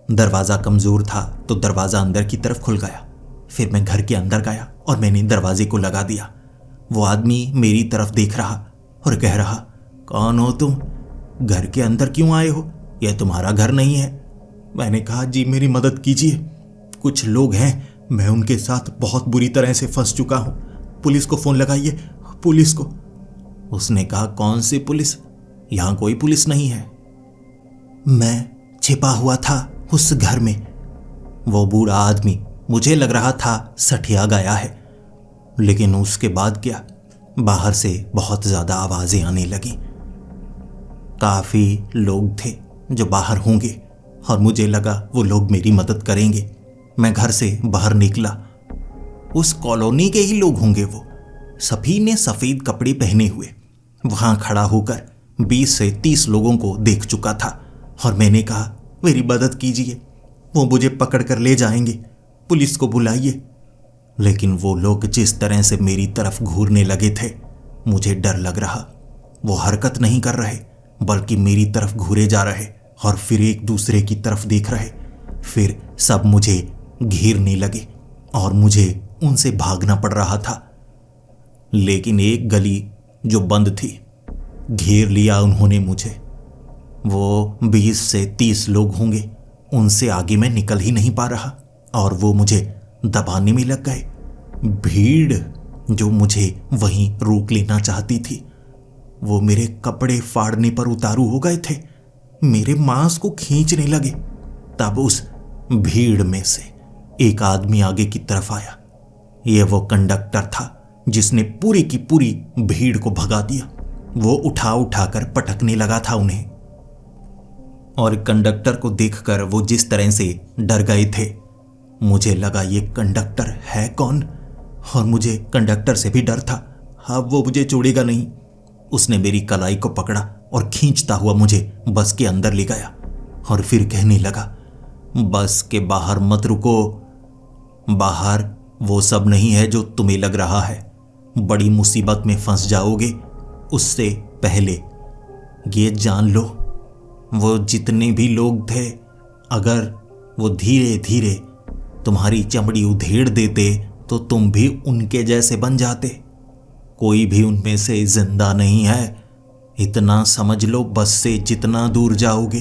[SPEAKER 1] दरवाजा कमजोर था तो दरवाजा अंदर की तरफ खुल गया। फिर मैं घर के अंदर गया और मैंने दरवाजे को लगा दिया। वो आदमी मेरी तरफ देख रहा और कह रहा, कौन हो तुम? घर के अंदर क्यों आए हो? यह तुम्हारा घर नहीं है। मैंने कहा, जी मेरी मदद कीजिए, कुछ लोग हैं, मैं उनके साथ बहुत बुरी तरह से फंस चुका हूं, पुलिस को फोन लगाइए, पुलिस को। उसने कहा, कौन सी पुलिस? यहां कोई पुलिस नहीं है। मैं छिपा हुआ था उस घर में। वो बूढ़ा आदमी मुझे लग रहा था सठिया गया है, लेकिन उसके बाद क्या, बाहर से बहुत ज्यादा आवाजें आने लगी। काफी लोग थे जो बाहर होंगे और मुझे लगा वो लोग मेरी मदद करेंगे। मैं घर से बाहर निकला। उस कॉलोनी के ही लोग होंगे वो। सभी ने सफेद कपड़े पहने हुए। वहां खड़ा होकर 20 से 30 लोगों को देख चुका था और मैंने कहा, मेरी मदद कीजिए, वो मुझे पकड़ कर ले जाएंगे, पुलिस को बुलाइए। लेकिन वो लोग जिस तरह से मेरी तरफ घूरने लगे थे, मुझे डर लग रहा। वो हरकत नहीं कर रहे, बल्कि मेरी तरफ घूरे जा रहे और फिर एक दूसरे की तरफ देख रहे। फिर सब मुझे घेरने लगे और मुझे उनसे भागना पड़ रहा था। लेकिन एक गली जो बंद थी, घेर लिया उन्होंने मुझे। वो 20 से 30 लोग होंगे, उनसे आगे मैं निकल ही नहीं पा रहा और वो मुझे दबाने में लग गए। भीड़ जो मुझे वहीं रोक लेना चाहती थी, वो मेरे कपड़े फाड़ने पर उतारू हो गए थे, मेरे मांस को खींचने लगे। तब उस भीड़ में से एक आदमी आगे की तरफ आया। यह वो कंडक्टर था जिसने पूरी की पूरी भीड़ को भगा दिया। वो उठा उठाकर पटकने लगा था उन्हें, और अब को देखकर वो जिस तरह से डर गए थे, मुझे लगा ये कंडक्टर है कौन, और मुझे कंडक्टर से भी डर था। अब वो मुझे छोड़ेगा नहीं। उसने मेरी कलाई को पकड़ा और खींचता हुआ मुझे बस के अंदर ले गया और फिर कहने लगा, बस के बाहर मत रुको, बाहर वो सब नहीं है जो तुम्हें लग रहा है, बड़ी मुसीबत में फंस जाओगे। उससे पहले ये जान लो, वो जितने भी लोग थे, अगर वो धीरे धीरे तुम्हारी चमड़ी उधेड़ देते तो तुम भी उनके जैसे बन जाते। कोई भी उनमें से जिंदा नहीं है। इतना समझ लो, बस से जितना दूर जाओगे,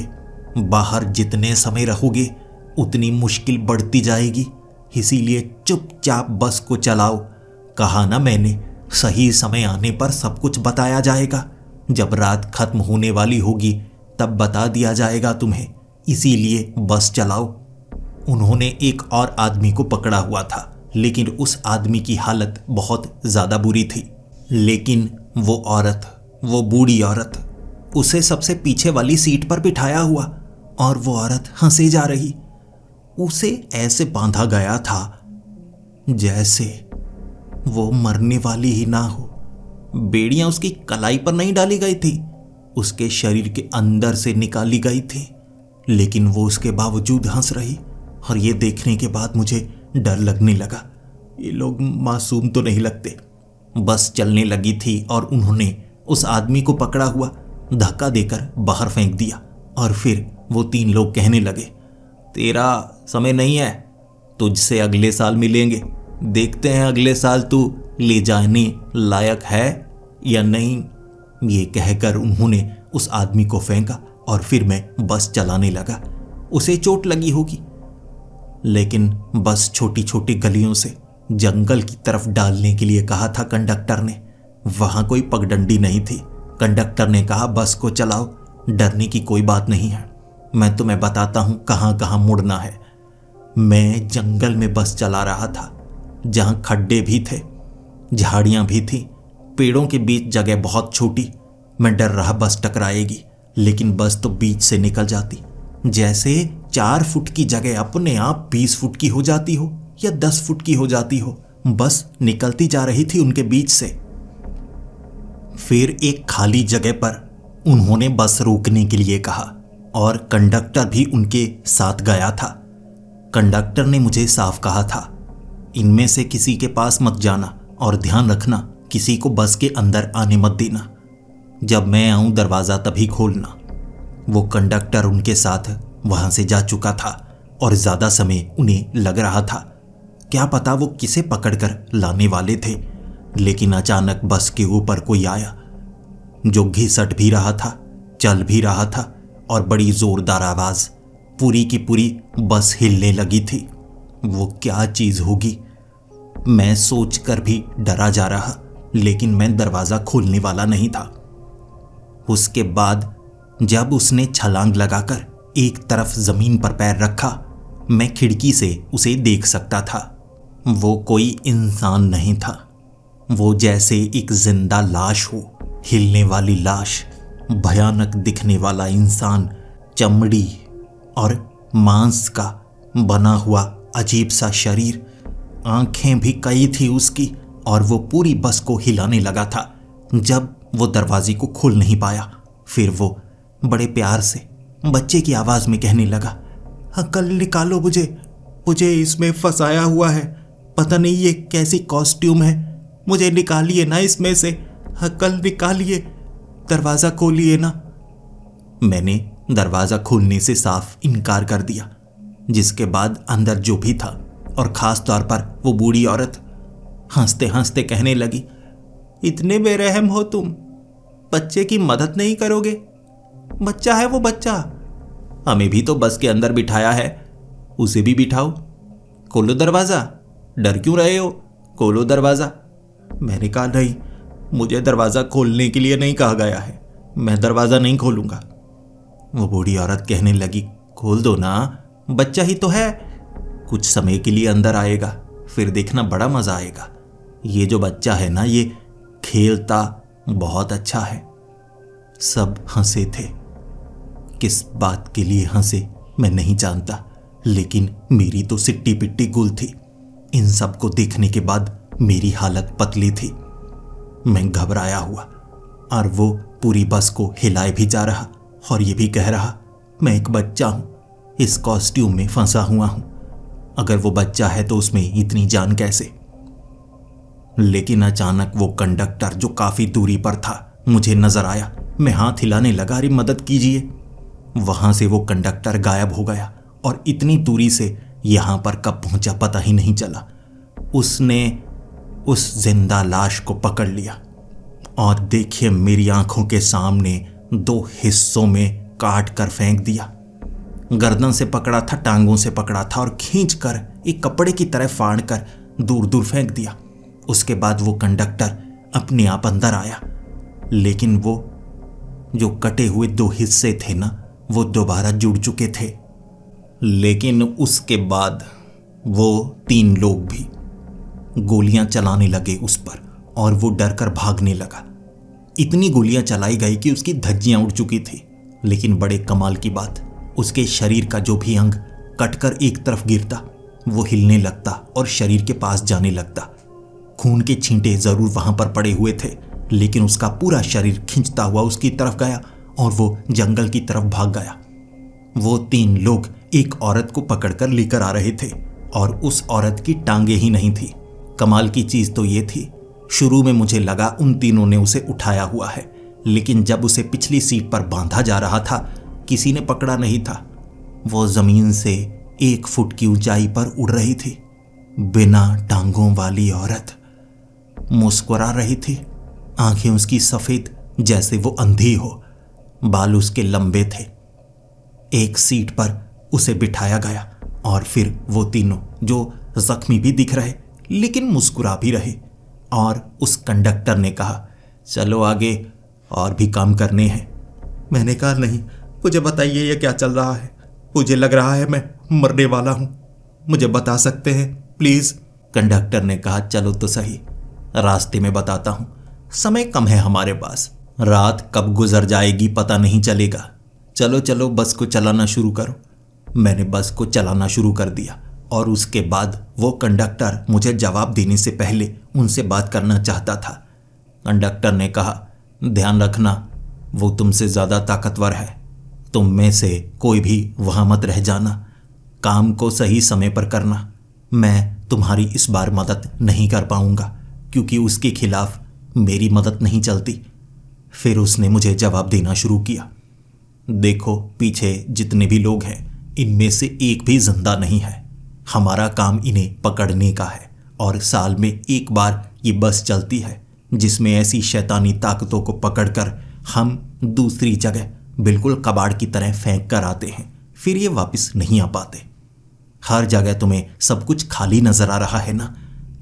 [SPEAKER 1] बाहर जितने समय रहोगे, उतनी मुश्किल बढ़ती जाएगी। इसीलिए चुपचाप बस को चलाओ। कहा ना मैंने, सही समय आने पर सब कुछ बताया जाएगा। जब रात खत्म होने वाली होगी तब बता दिया जाएगा तुम्हें, इसीलिए बस चलाओ। उन्होंने एक और आदमी को पकड़ा हुआ था, लेकिन उस आदमी की हालत बहुत ज्यादा बुरी थी। लेकिन वो औरत, वो बूढ़ी औरत, उसे सबसे पीछे वाली सीट पर बिठाया हुआ और वो औरत हंसे जा रही। उसे ऐसे बांधा गया था जैसे वो मरने वाली ही ना हो। बेड़ियां उसकी कलाई पर नहीं डाली गई थी, उसके शरीर के अंदर से निकाली गई थी, लेकिन वो उसके बावजूद हंस रही। और ये देखने के बाद मुझे डर लगने लगा, ये लोग मासूम तो नहीं लगते। बस चलने लगी थी और उन्होंने उस आदमी को पकड़ा हुआ धक्का देकर बाहर फेंक दिया। और फिर वो 3 लोग कहने लगे, तेरा समय नहीं है, तुझसे अगले साल मिलेंगे, देखते हैं अगले साल तू ले जाने लायक है या नहीं। ये कहकर उन्होंने उस आदमी को फेंका और फिर मैं बस चलाने लगा। उसे चोट लगी होगी, लेकिन बस छोटी छोटी गलियों से जंगल की तरफ डालने के लिए कहा था कंडक्टर ने। वहां कोई पगडंडी नहीं थी। कंडक्टर ने कहा, बस को चलाओ, डरने की कोई बात नहीं है, मैं तुम्हें बताता हूं कहां कहां मुड़ना है। मैं जंगल में बस चला रहा था, जहां खड्डे भी थे, झाड़ियां भी थी, पेड़ों के बीच जगह बहुत छोटी। मैं डर रहा बस टकराएगी, लेकिन बस तो बीच से निकल जाती। जैसे 4 फुट की जगह अपने आप 20 फुट की हो जाती हो या 10 फुट की हो जाती हो। बस निकलती जा रही थी उनके बीच से। फिर एक खाली जगह पर उन्होंने बस रोकने के लिए कहा और कंडक्टर भी उनके साथ गया था। कंडक्टर ने मुझे साफ कहा था, इनमें से किसी के पास मत जाना और ध्यान रखना, किसी को बस के अंदर आने मत देना। जब मैं आऊं दरवाज़ा तभी खोलना। वो कंडक्टर उनके साथ वहां से जा चुका था और ज़्यादा समय उन्हें लग रहा था। क्या पता वो किसे पकड़कर लाने वाले थे। लेकिन अचानक बस के ऊपर कोई आया जो घिसट भी रहा था, चल भी रहा था और बड़ी जोरदार आवाज़, पूरी की पूरी बस हिलने लगी थी। वो क्या चीज़ होगी, मैं सोचकर भी डरा जा रहा, लेकिन मैं दरवाज़ा खोलने वाला नहीं था। उसके बाद जब उसने छलांग लगाकर एक तरफ जमीन पर पैर रखा, मैं खिड़की से उसे देख सकता था। वो कोई इंसान नहीं था, वो जैसे एक जिंदा लाश हो, हिलने वाली लाश, भयानक दिखने वाला इंसान, चमड़ी और मांस का बना हुआ अजीब सा शरीर, आंखें भी कई थी उसकी, और वो पूरी बस को हिलाने लगा था। जब वो दरवाजे को खोल नहीं पाया, फिर वो बड़े प्यार से बच्चे की आवाज में कहने लगा, अकल निकालो, मुझे इसमें फंसाया हुआ है, पता नहीं ये कैसी कॉस्ट्यूम है, मुझे निकालिए ना इसमें से, अकल निकालिए, दरवाजा खोलिए ना। मैंने दरवाजा खोलने से साफ इनकार कर दिया, जिसके बाद अंदर जो भी था, और खास तौर पर वो बूढ़ी औरत, हंसते हंसते कहने लगी, इतने बेरहम हो तुम, बच्चे की मदद नहीं करोगे? बच्चा है वो, बच्चा, हमें भी तो बस के अंदर बिठाया है, उसे भी बिठाओ, खोलो दरवाजा, डर क्यों रहे हो, खोलो दरवाजा। मैंने कहा, नहीं, मुझे दरवाजा खोलने के लिए नहीं कहा गया है, मैं दरवाजा नहीं खोलूंगा। वो बूढ़ी औरत कहने लगी, खोल दो ना, बच्चा ही तो है, कुछ समय के लिए अंदर आएगा, फिर देखना बड़ा मजा आएगा। ये जो बच्चा है ना, ये खेलता बहुत अच्छा है। सब हंसे थे। किस बात के लिए हंसे मैं नहीं जानता, लेकिन मेरी तो सिट्टी पिट्टी गुल थी। इन सब को देखने के बाद मेरी हालत पतली थी। मैं घबराया हुआ, और वो पूरी बस को हिलाए भी जा रहा और ये भी कह रहा, मैं एक बच्चा हूं, इस कॉस्ट्यूम में फंसा हुआ हूं, अगर वो बच्चा है तो उसमें इतनी जान कैसे। लेकिन अचानक वो कंडक्टर जो काफी दूरी पर था मुझे नजर आया। मैं हाथ हिलाने लगा, अरे मदद कीजिए। वहां से वो कंडक्टर गायब हो गया, और इतनी दूरी से यहां पर कब पहुंचा पता ही नहीं चला। उसने उस जिंदा लाश को पकड़ लिया, और देखिए मेरी आंखों के सामने 2 हिस्सों में काट कर फेंक दिया। गर्दन से पकड़ा था, टांगों से पकड़ा था, और खींच कर एक कपड़े की तरह फाड़ कर दूर दूर फेंक दिया। उसके बाद वो कंडक्टर अपने आप अंदर आया, लेकिन वो जो कटे हुए 2 हिस्से थे ना, वो दोबारा जुड़ चुके थे। लेकिन उसके बाद वो 3 लोग भी गोलियां चलाने लगे उस पर, और वो डर कर भागने लगा। इतनी गोलियां चलाई गई कि उसकी धज्जियां उड़ चुकी थी। लेकिन बड़े कमाल की बात, उसके शरीर का जो भी अंग कटकर एक तरफ गिरता, वो हिलने लगता और शरीर के पास जाने लगता। खून के छींटे जरूर वहां पर पड़े हुए थे, लेकिन उसका पूरा शरीर खिंचता हुआ उसकी तरफ गया, और वो जंगल की तरफ भाग गया। वो 3 लोग एक औरत को पकड़कर लेकर आ रहे थे, और उस औरत की टांगे ही नहीं थी। कमाल की चीज तो ये थी, शुरू में मुझे लगा उन तीनों ने उसे उठाया हुआ है, लेकिन जब उसे पिछली सीट पर बांधा जा रहा था, किसी ने पकड़ा नहीं था। वो जमीन से 1 फुट की ऊंचाई पर उड़ रही थी। बिना टांगों वाली औरत मुस्कुरा रही थी, आंखें उसकी सफेद जैसे वो अंधी हो, बाल उसके लंबे थे। एक सीट पर उसे बिठाया गया, और फिर वो तीनों जो जख्मी भी दिख रहे लेकिन मुस्कुरा भी रहे, और उस कंडक्टर ने कहा, चलो आगे, और भी काम करने हैं। मैंने कहा, नहीं, मुझे बताइए ये क्या चल रहा है, मुझे लग रहा है मैं मरने वाला हूं, मुझे बता सकते हैं प्लीज। कंडक्टर ने कहा, चलो तो सही, रास्ते में बताता हूं, समय कम है हमारे पास, रात कब गुजर जाएगी पता नहीं चलेगा, चलो चलो बस को चलाना शुरू करो। मैंने बस को चलाना शुरू कर दिया, और उसके बाद वो कंडक्टर मुझे जवाब देने से पहले उनसे बात करना चाहता था। कंडक्टर ने कहा, ध्यान रखना, वो तुमसे ज़्यादा ताकतवर है, तुम में से कोई भी वहाँ मत रह जाना, काम को सही समय पर करना। मैं तुम्हारी इस बार मदद नहीं कर पाऊंगा, क्योंकि उसके खिलाफ मेरी मदद नहीं चलती। फिर उसने मुझे जवाब देना शुरू किया, देखो पीछे जितने भी लोग हैं, इनमें से एक भी जिंदा नहीं है, हमारा काम इन्हें पकड़ने का है, और साल में 1 बार ये बस चलती है, जिसमें ऐसी शैतानी ताकतों को पकड़कर हम दूसरी जगह बिल्कुल कबाड़ की तरह फेंक कर आते हैं, फिर ये वापस नहीं आ पाते। हर जगह तुम्हें सब कुछ खाली नजर आ रहा है ना,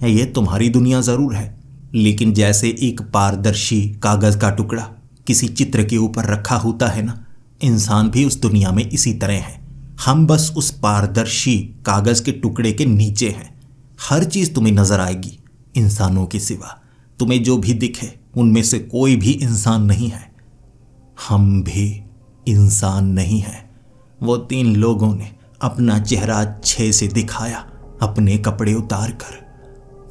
[SPEAKER 1] ये तुम्हारी दुनिया जरूर है, लेकिन जैसे एक पारदर्शी कागज का टुकड़ा किसी चित्र के ऊपर रखा होता है ना, इंसान भी उस दुनिया में इसी तरह हैं। हम बस उस पारदर्शी कागज के टुकड़े के नीचे हैं। हर चीज तुम्हें नजर आएगी इंसानों के सिवा। तुम्हें जो भी दिखे उनमें से कोई भी इंसान नहीं है। हम भी इंसान नहीं हैं। वो 3 लोगों ने अपना चेहरा अच्छे से दिखाया, अपने कपड़े उतार कर।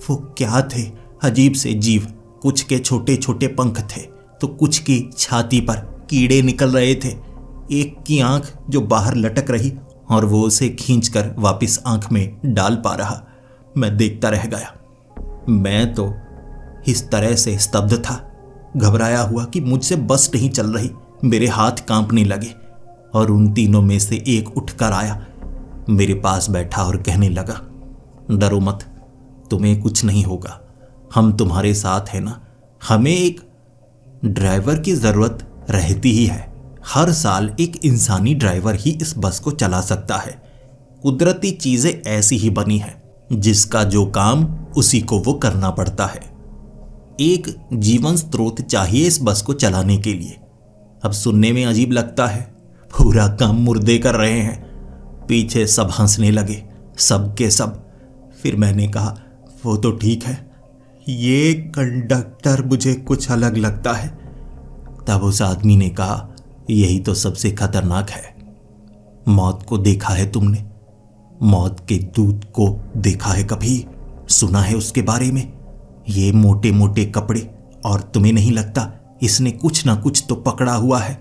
[SPEAKER 1] वो क्या थे? अजीब से जीव। कुछ के छोटे छोटे पंख थे तो कुछ की छाती पर कीड़े निकल रहे थे। एक की आंख जो बाहर लटक रही और वो उसे खींचकर वापस आंख में डाल पा रहा। मैं देखता रह गया। मैं तो इस तरह से स्तब्ध था, घबराया हुआ कि मुझसे बस नहीं चल रही। मेरे हाथ कांपने लगे और उन तीनों में से एक उठकर आया, मेरे पास बैठा और कहने लगा, डरो मत, तुम्हें कुछ नहीं होगा, हम तुम्हारे साथ हैं ना। हमें एक ड्राइवर की जरूरत रहती ही है। हर साल एक इंसानी ड्राइवर ही इस बस को चला सकता है। कुदरती चीजें ऐसी ही बनी है, जिसका जो काम उसी को वो करना पड़ता है। एक जीवन स्रोत चाहिए इस बस को चलाने के लिए। अब सुनने में अजीब लगता है, पूरा काम मुर्दे कर रहे हैं। पीछे सब हंसने लगे, सब के सब। फिर मैंने कहा, वो तो ठीक है, ये कंडक्टर मुझे कुछ अलग लगता है। तब उस आदमी ने कहा, यही तो सबसे खतरनाक है। मौत को देखा है तुमने? मौत के दूत को देखा है कभी? सुना है उसके बारे में? ये मोटे मोटे कपड़े, और तुम्हें नहीं लगता इसने कुछ ना कुछ तो पकड़ा हुआ है?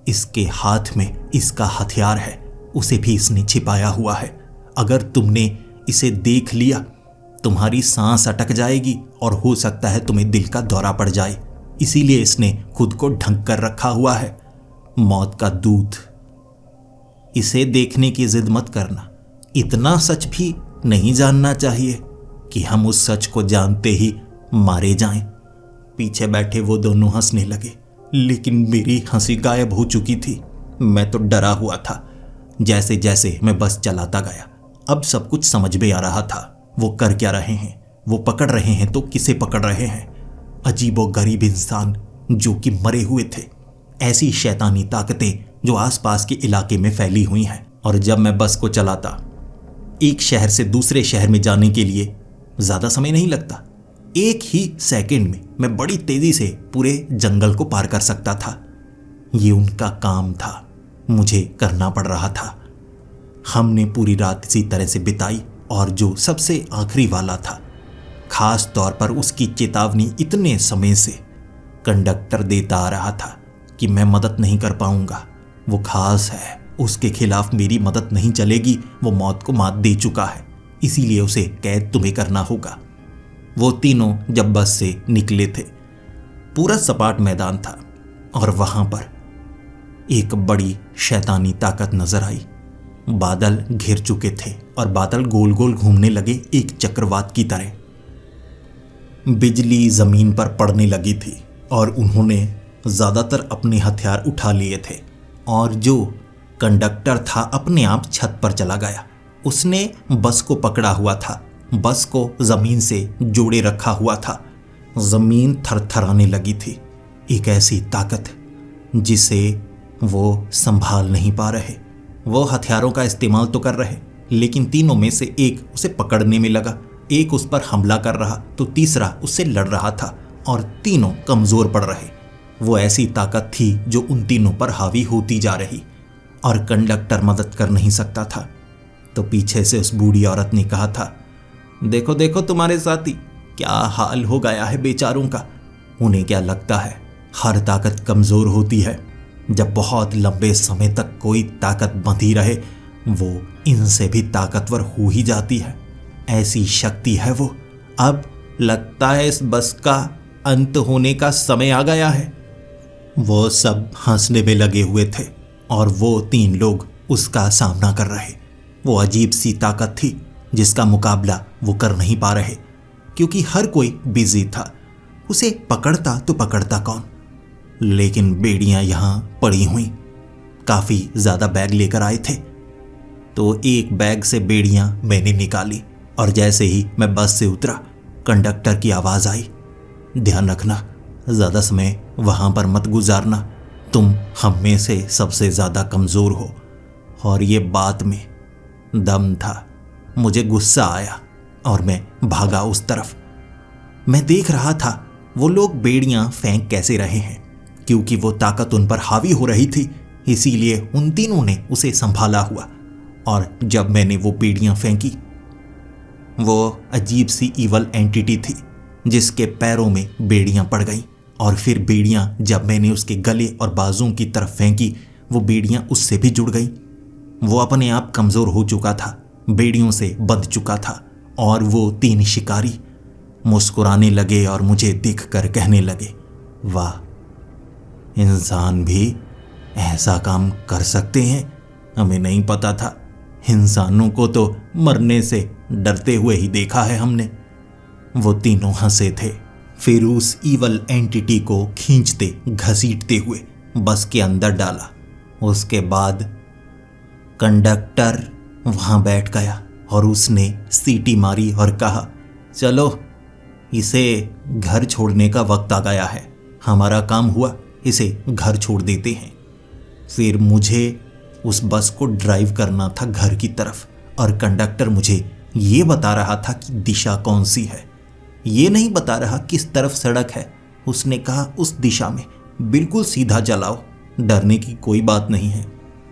[SPEAKER 1] इसके हाथ में इसका हथियार है, उसे भी इसने छिपाया हुआ है। अगर तुमने इसे देख लिया, तुम्हारी सांस अटक जाएगी और हो सकता है तुम्हें दिल का दौरा पड़ जाए। इसीलिए इसने खुद को ढंक कर रखा हुआ है। मौत का दूत। इसे देखने की जिद मत करना। इतना सच भी नहीं जानना चाहिए कि हम उस सच को जानते ही मारे जाएं। पीछे बैठे वो दोनों हंसने लगे, लेकिन मेरी हंसी गायब हो चुकी थी। मैं तो डरा हुआ था। जैसे जैसे मैं बस चलाता गया, अब सब कुछ समझ में आ रहा था। वो कर क्या रहे हैं? वो पकड़ रहे हैं तो किसे पकड़ रहे हैं? अजीबो गरीब इंसान जो कि मरे हुए थे। ऐसी शैतानी ताकतें जो आसपास के इलाके में फैली हुई हैं। और जब मैं बस को चलाता, एक शहर से दूसरे शहर में जाने के लिए ज्यादा समय नहीं लगता। एक ही सेकंड में मैं बड़ी तेजी से पूरे जंगल को पार कर सकता था। ये उनका काम था, मुझे करना पड़ रहा था। हमने पूरी रात इसी तरह से बिताई, और जो सबसे आखिरी वाला था, खास तौर पर उसकी चेतावनी इतने समय से कंडक्टर देता आ रहा था कि मैं मदद नहीं कर पाऊंगा। वो खास है, उसके खिलाफ मेरी मदद नहीं चलेगी। वो मौत को मात दे चुका है, इसीलिए उसे कैद तुम्हें करना होगा। वो तीनों जब बस से निकले थे, पूरा सपाट मैदान था और वहां पर एक बड़ी शैतानी ताकत नजर आई। बादल घिर चुके थे और बादल गोल गोल घूमने लगे, एक चक्रवात की तरह। बिजली जमीन पर पड़ने लगी थी और उन्होंने ज्यादातर अपने हथियार उठा लिए थे। और जो कंडक्टर था अपने आप छत पर चला गया। उसने बस को पकड़ा हुआ था, बस को जमीन से जोड़े रखा हुआ था। जमीन थरथराने लगी थी। एक ऐसी ताकत जिसे वो संभाल नहीं पा रहे। वो हथियारों का इस्तेमाल तो कर रहे, लेकिन तीनों में से एक उसे पकड़ने में लगा, एक उस पर हमला कर रहा तो तीसरा उससे लड़ रहा था, और तीनों कमजोर पड़ रहे। वो ऐसी ताकत थी जो उन तीनों पर हावी होती जा रही, और कंडक्टर मदद कर नहीं सकता था। तो पीछे से उस बूढ़ी औरत ने कहा था, देखो देखो तुम्हारे साथी, क्या हाल हो गया है बेचारों का। उन्हें क्या लगता है हर ताकत कमजोर होती है? जब बहुत लंबे समय तक कोई ताकत बंधी रहे, वो इनसे भी ताकतवर हो ही जाती है। ऐसी शक्ति है वो। अब लगता है इस बस का अंत होने का समय आ गया है। वो सब हंसने में लगे हुए थे और वो 3 लोग उसका सामना कर रहे। वो अजीब सी ताकत थी जिसका मुकाबला वो कर नहीं पा रहे, क्योंकि हर कोई बिजी था। उसे पकड़ता तो पकड़ता कौन? लेकिन बेड़ियां यहां पड़ी हुई। काफी ज्यादा बैग लेकर आए थे, तो एक बैग से बेड़ियां मैंने निकाली, और जैसे ही मैं बस से उतरा, कंडक्टर की आवाज आई, ध्यान रखना, ज्यादा समय वहां पर मत गुजारना, तुम हम में से सबसे ज़्यादा कमज़ोर हो। और ये बात में दम था। मुझे गुस्सा आया और मैं भागा उस तरफ। मैं देख रहा था वो लोग बेड़ियां फेंक कैसे रहे हैं, क्योंकि वो ताकत उन पर हावी हो रही थी, इसीलिए उन तीनों ने उसे संभाला हुआ। और जब मैंने वो बेड़ियां फेंकी, वो अजीब सी ईवल एंटिटी थी जिसके पैरों में बेड़ियां पड़ गईं। और फिर बेड़ियां जब मैंने उसके गले और बाजुओं की तरफ फेंकी, वो बेड़ियां उससे भी जुड़ गईं। वो अपने आप कमज़ोर हो चुका था, बेड़ियों से बंध चुका था। और वो तीन शिकारी मुस्कुराने लगे और मुझे देखकर कहने लगे, वाह, इंसान भी ऐसा काम कर सकते हैं, हमें नहीं पता था। इंसानों को तो मरने से डरते हुए ही देखा है हमने। वो तीनों हंसे थे। फिर उस ईवल एंटिटी को खींचते घसीटते हुए बस के अंदर डाला। उसके बाद कंडक्टर वहां बैठ गया और उसने सीटी मारी और कहा, चलो, इसे घर छोड़ने का वक्त आ गया है, हमारा काम हुआ, इसे घर छोड़ देते हैं। फिर मुझे उस बस को ड्राइव करना था घर की तरफ, और कंडक्टर मुझे ये बता रहा था कि दिशा कौन सी है। ये नहीं बता रहा किस तरफ सड़क है। उसने कहा, उस दिशा में बिल्कुल सीधा चलाओ, डरने की कोई बात नहीं है।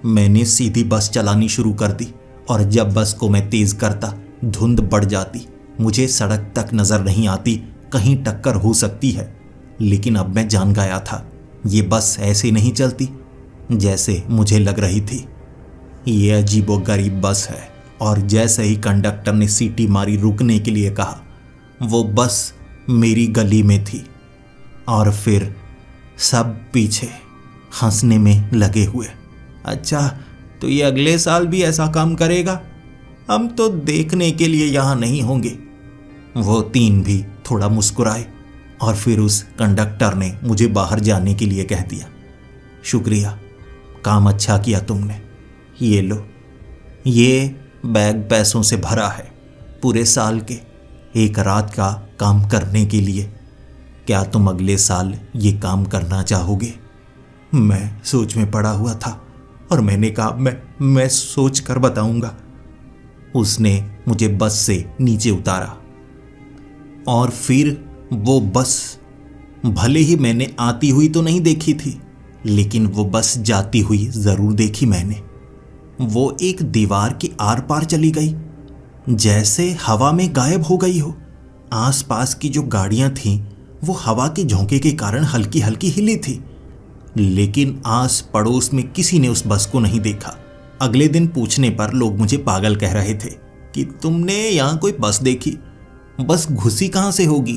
[SPEAKER 1] मैंने सीधी बस चलानी शुरू कर दी, और जब बस को मैं तेज करता, धुंध बढ़ जाती। मुझे सड़क तक नजर नहीं आती, कहीं टक्कर हो सकती है। लेकिन अब मैं जान गया था, ये बस ऐसे नहीं चलती जैसे मुझे लग रही थी। ये अजीबोगरीब बस है। और जैसे ही कंडक्टर ने सीटी मारी रुकने के लिए कहा, वो बस मेरी गली में थी। और फिर सब पीछे हंसने में लगे हुए। अच्छा, तो ये अगले साल भी ऐसा काम करेगा? हम तो देखने के लिए यहाँ नहीं होंगे। वो तीन भी थोड़ा मुस्कुराए, और फिर उस कंडक्टर ने मुझे बाहर जाने के लिए कह दिया, शुक्रिया, काम अच्छा किया तुमने। ये लो, ये बैग पैसों से भरा है, पूरे साल के एक रात का काम करने के लिए। क्या तुम अगले साल ये काम करना चाहोगे? मैं सोच में पड़ा हुआ था और मैंने कहा, मैं सोच कर बताऊंगा। उसने मुझे बस से नीचे उतारा, और फिर वो बस, भले ही मैंने आती हुई तो नहीं देखी थी, लेकिन वो बस जाती हुई जरूर देखी मैंने। वो एक दीवार के आर पार चली गई, जैसे हवा में गायब हो गई हो। आसपास की जो गाड़ियां थीं वो हवा के झोंके के कारण हल्की हल्की हिली थी, लेकिन आस पड़ोस में किसी ने उस बस को नहीं देखा। अगले दिन पूछने पर लोग मुझे पागल कह रहे थे कि तुमने यहाँ कोई बस देखी? बस घुसी कहाँ से होगी?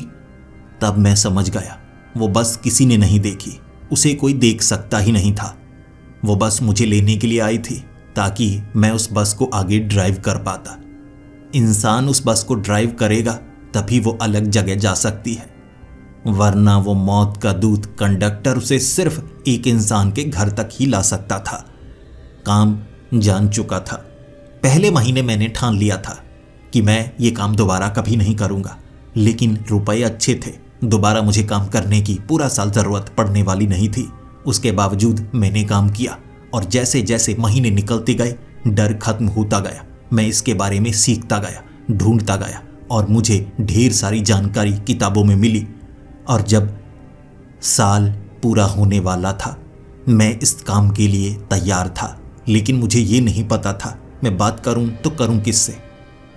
[SPEAKER 1] तब मैं समझ गया, वो बस किसी ने नहीं देखी, उसे कोई देख सकता ही नहीं था। वो बस मुझे लेने के लिए आई थी ताकि मैं उस बस को आगे ड्राइव कर पाता। इंसान उस बस को ड्राइव करेगा तभी वो अलग जगह जा सकती है, वरना वो मौत का दूत कंडक्टर उसे सिर्फ एक इंसान के घर तक ही ला सकता था। काम जान चुका था। पहले महीने मैंने ठान लिया था कि मैं ये काम दोबारा कभी नहीं करूंगा, लेकिन रुपए अच्छे थे, दोबारा मुझे काम करने की पूरा साल जरूरत पड़ने वाली नहीं थी। उसके बावजूद मैंने काम किया, और जैसे जैसे महीने निकलते गए डर खत्म होता गया। मैं इसके बारे में सीखता गया, ढूंढता गया, और मुझे ढेर सारी जानकारी किताबों में मिली। और जब साल पूरा होने वाला था, मैं इस काम के लिए तैयार था, लेकिन मुझे ये नहीं पता था मैं बात करूं तो करूं किससे।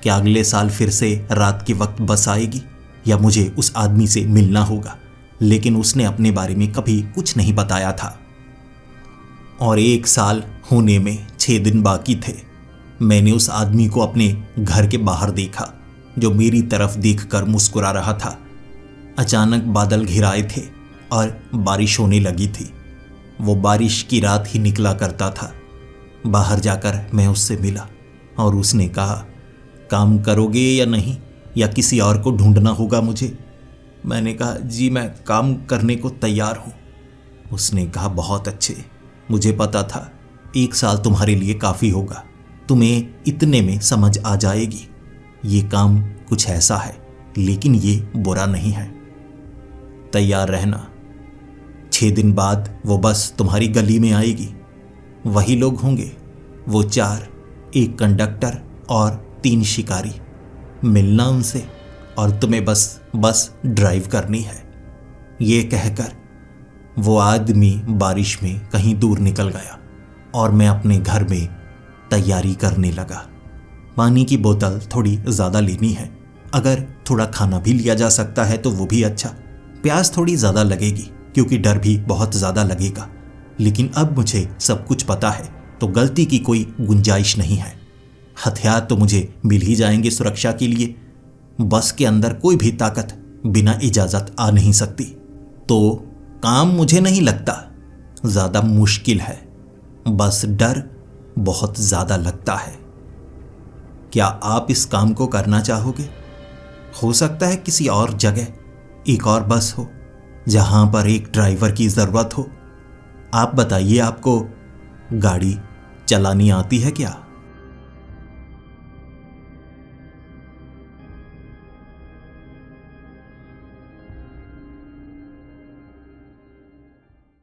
[SPEAKER 1] क्या अगले साल फिर से रात के वक्त बस आएगी, या मुझे उस आदमी से मिलना होगा? लेकिन उसने अपने बारे में कभी कुछ नहीं बताया था। और 1 साल होने में 6 दिन बाकी थे। मैंने उस आदमी को अपने घर के बाहर देखा, जो मेरी तरफ देखकर मुस्कुरा रहा था। अचानक बादल घिराए थे और बारिश होने लगी थी। वो बारिश की रात ही निकला करता था। बाहर जाकर मैं उससे मिला और उसने कहा, काम करोगे या नहीं, या किसी और को ढूंढना होगा मुझे? मैंने कहा, जी मैं काम करने को तैयार हूँ। उसने कहा, बहुत अच्छे, मुझे पता था 1 साल तुम्हारे लिए काफ़ी होगा, तुम्हें इतने में समझ आ जाएगी। ये काम कुछ ऐसा है, लेकिन ये बुरा नहीं है, तैयार रहना। 6 दिन बाद वो बस तुम्हारी गली में आएगी। वही लोग होंगे, वो 4, एक कंडक्टर और 3 शिकारी। मिलना उनसे और तुम्हें बस ड्राइव करनी है। ये कहकर वो आदमी बारिश में कहीं दूर निकल गया और मैं अपने घर में तैयारी करने लगा। पानी की बोतल थोड़ी ज़्यादा लेनी है, अगर थोड़ा खाना भी लिया जा सकता है तो वो भी अच्छा। प्यास थोड़ी ज़्यादा लगेगी क्योंकि डर भी बहुत ज़्यादा लगेगा, लेकिन अब मुझे सब कुछ पता है तो गलती की कोई गुंजाइश नहीं है। हथियार तो मुझे मिल ही जाएंगे सुरक्षा के लिए। बस के अंदर कोई भी ताकत बिना इजाज़त आ नहीं सकती, तो काम मुझे नहीं लगता ज़्यादा मुश्किल है, बस डर बहुत ज़्यादा लगता है। क्या आप इस काम को करना चाहोगे? हो सकता है किसी और जगह एक और बस हो जहां पर एक ड्राइवर की ज़रूरत हो। आप बताइए, आपको गाड़ी चलानी आती है क्या?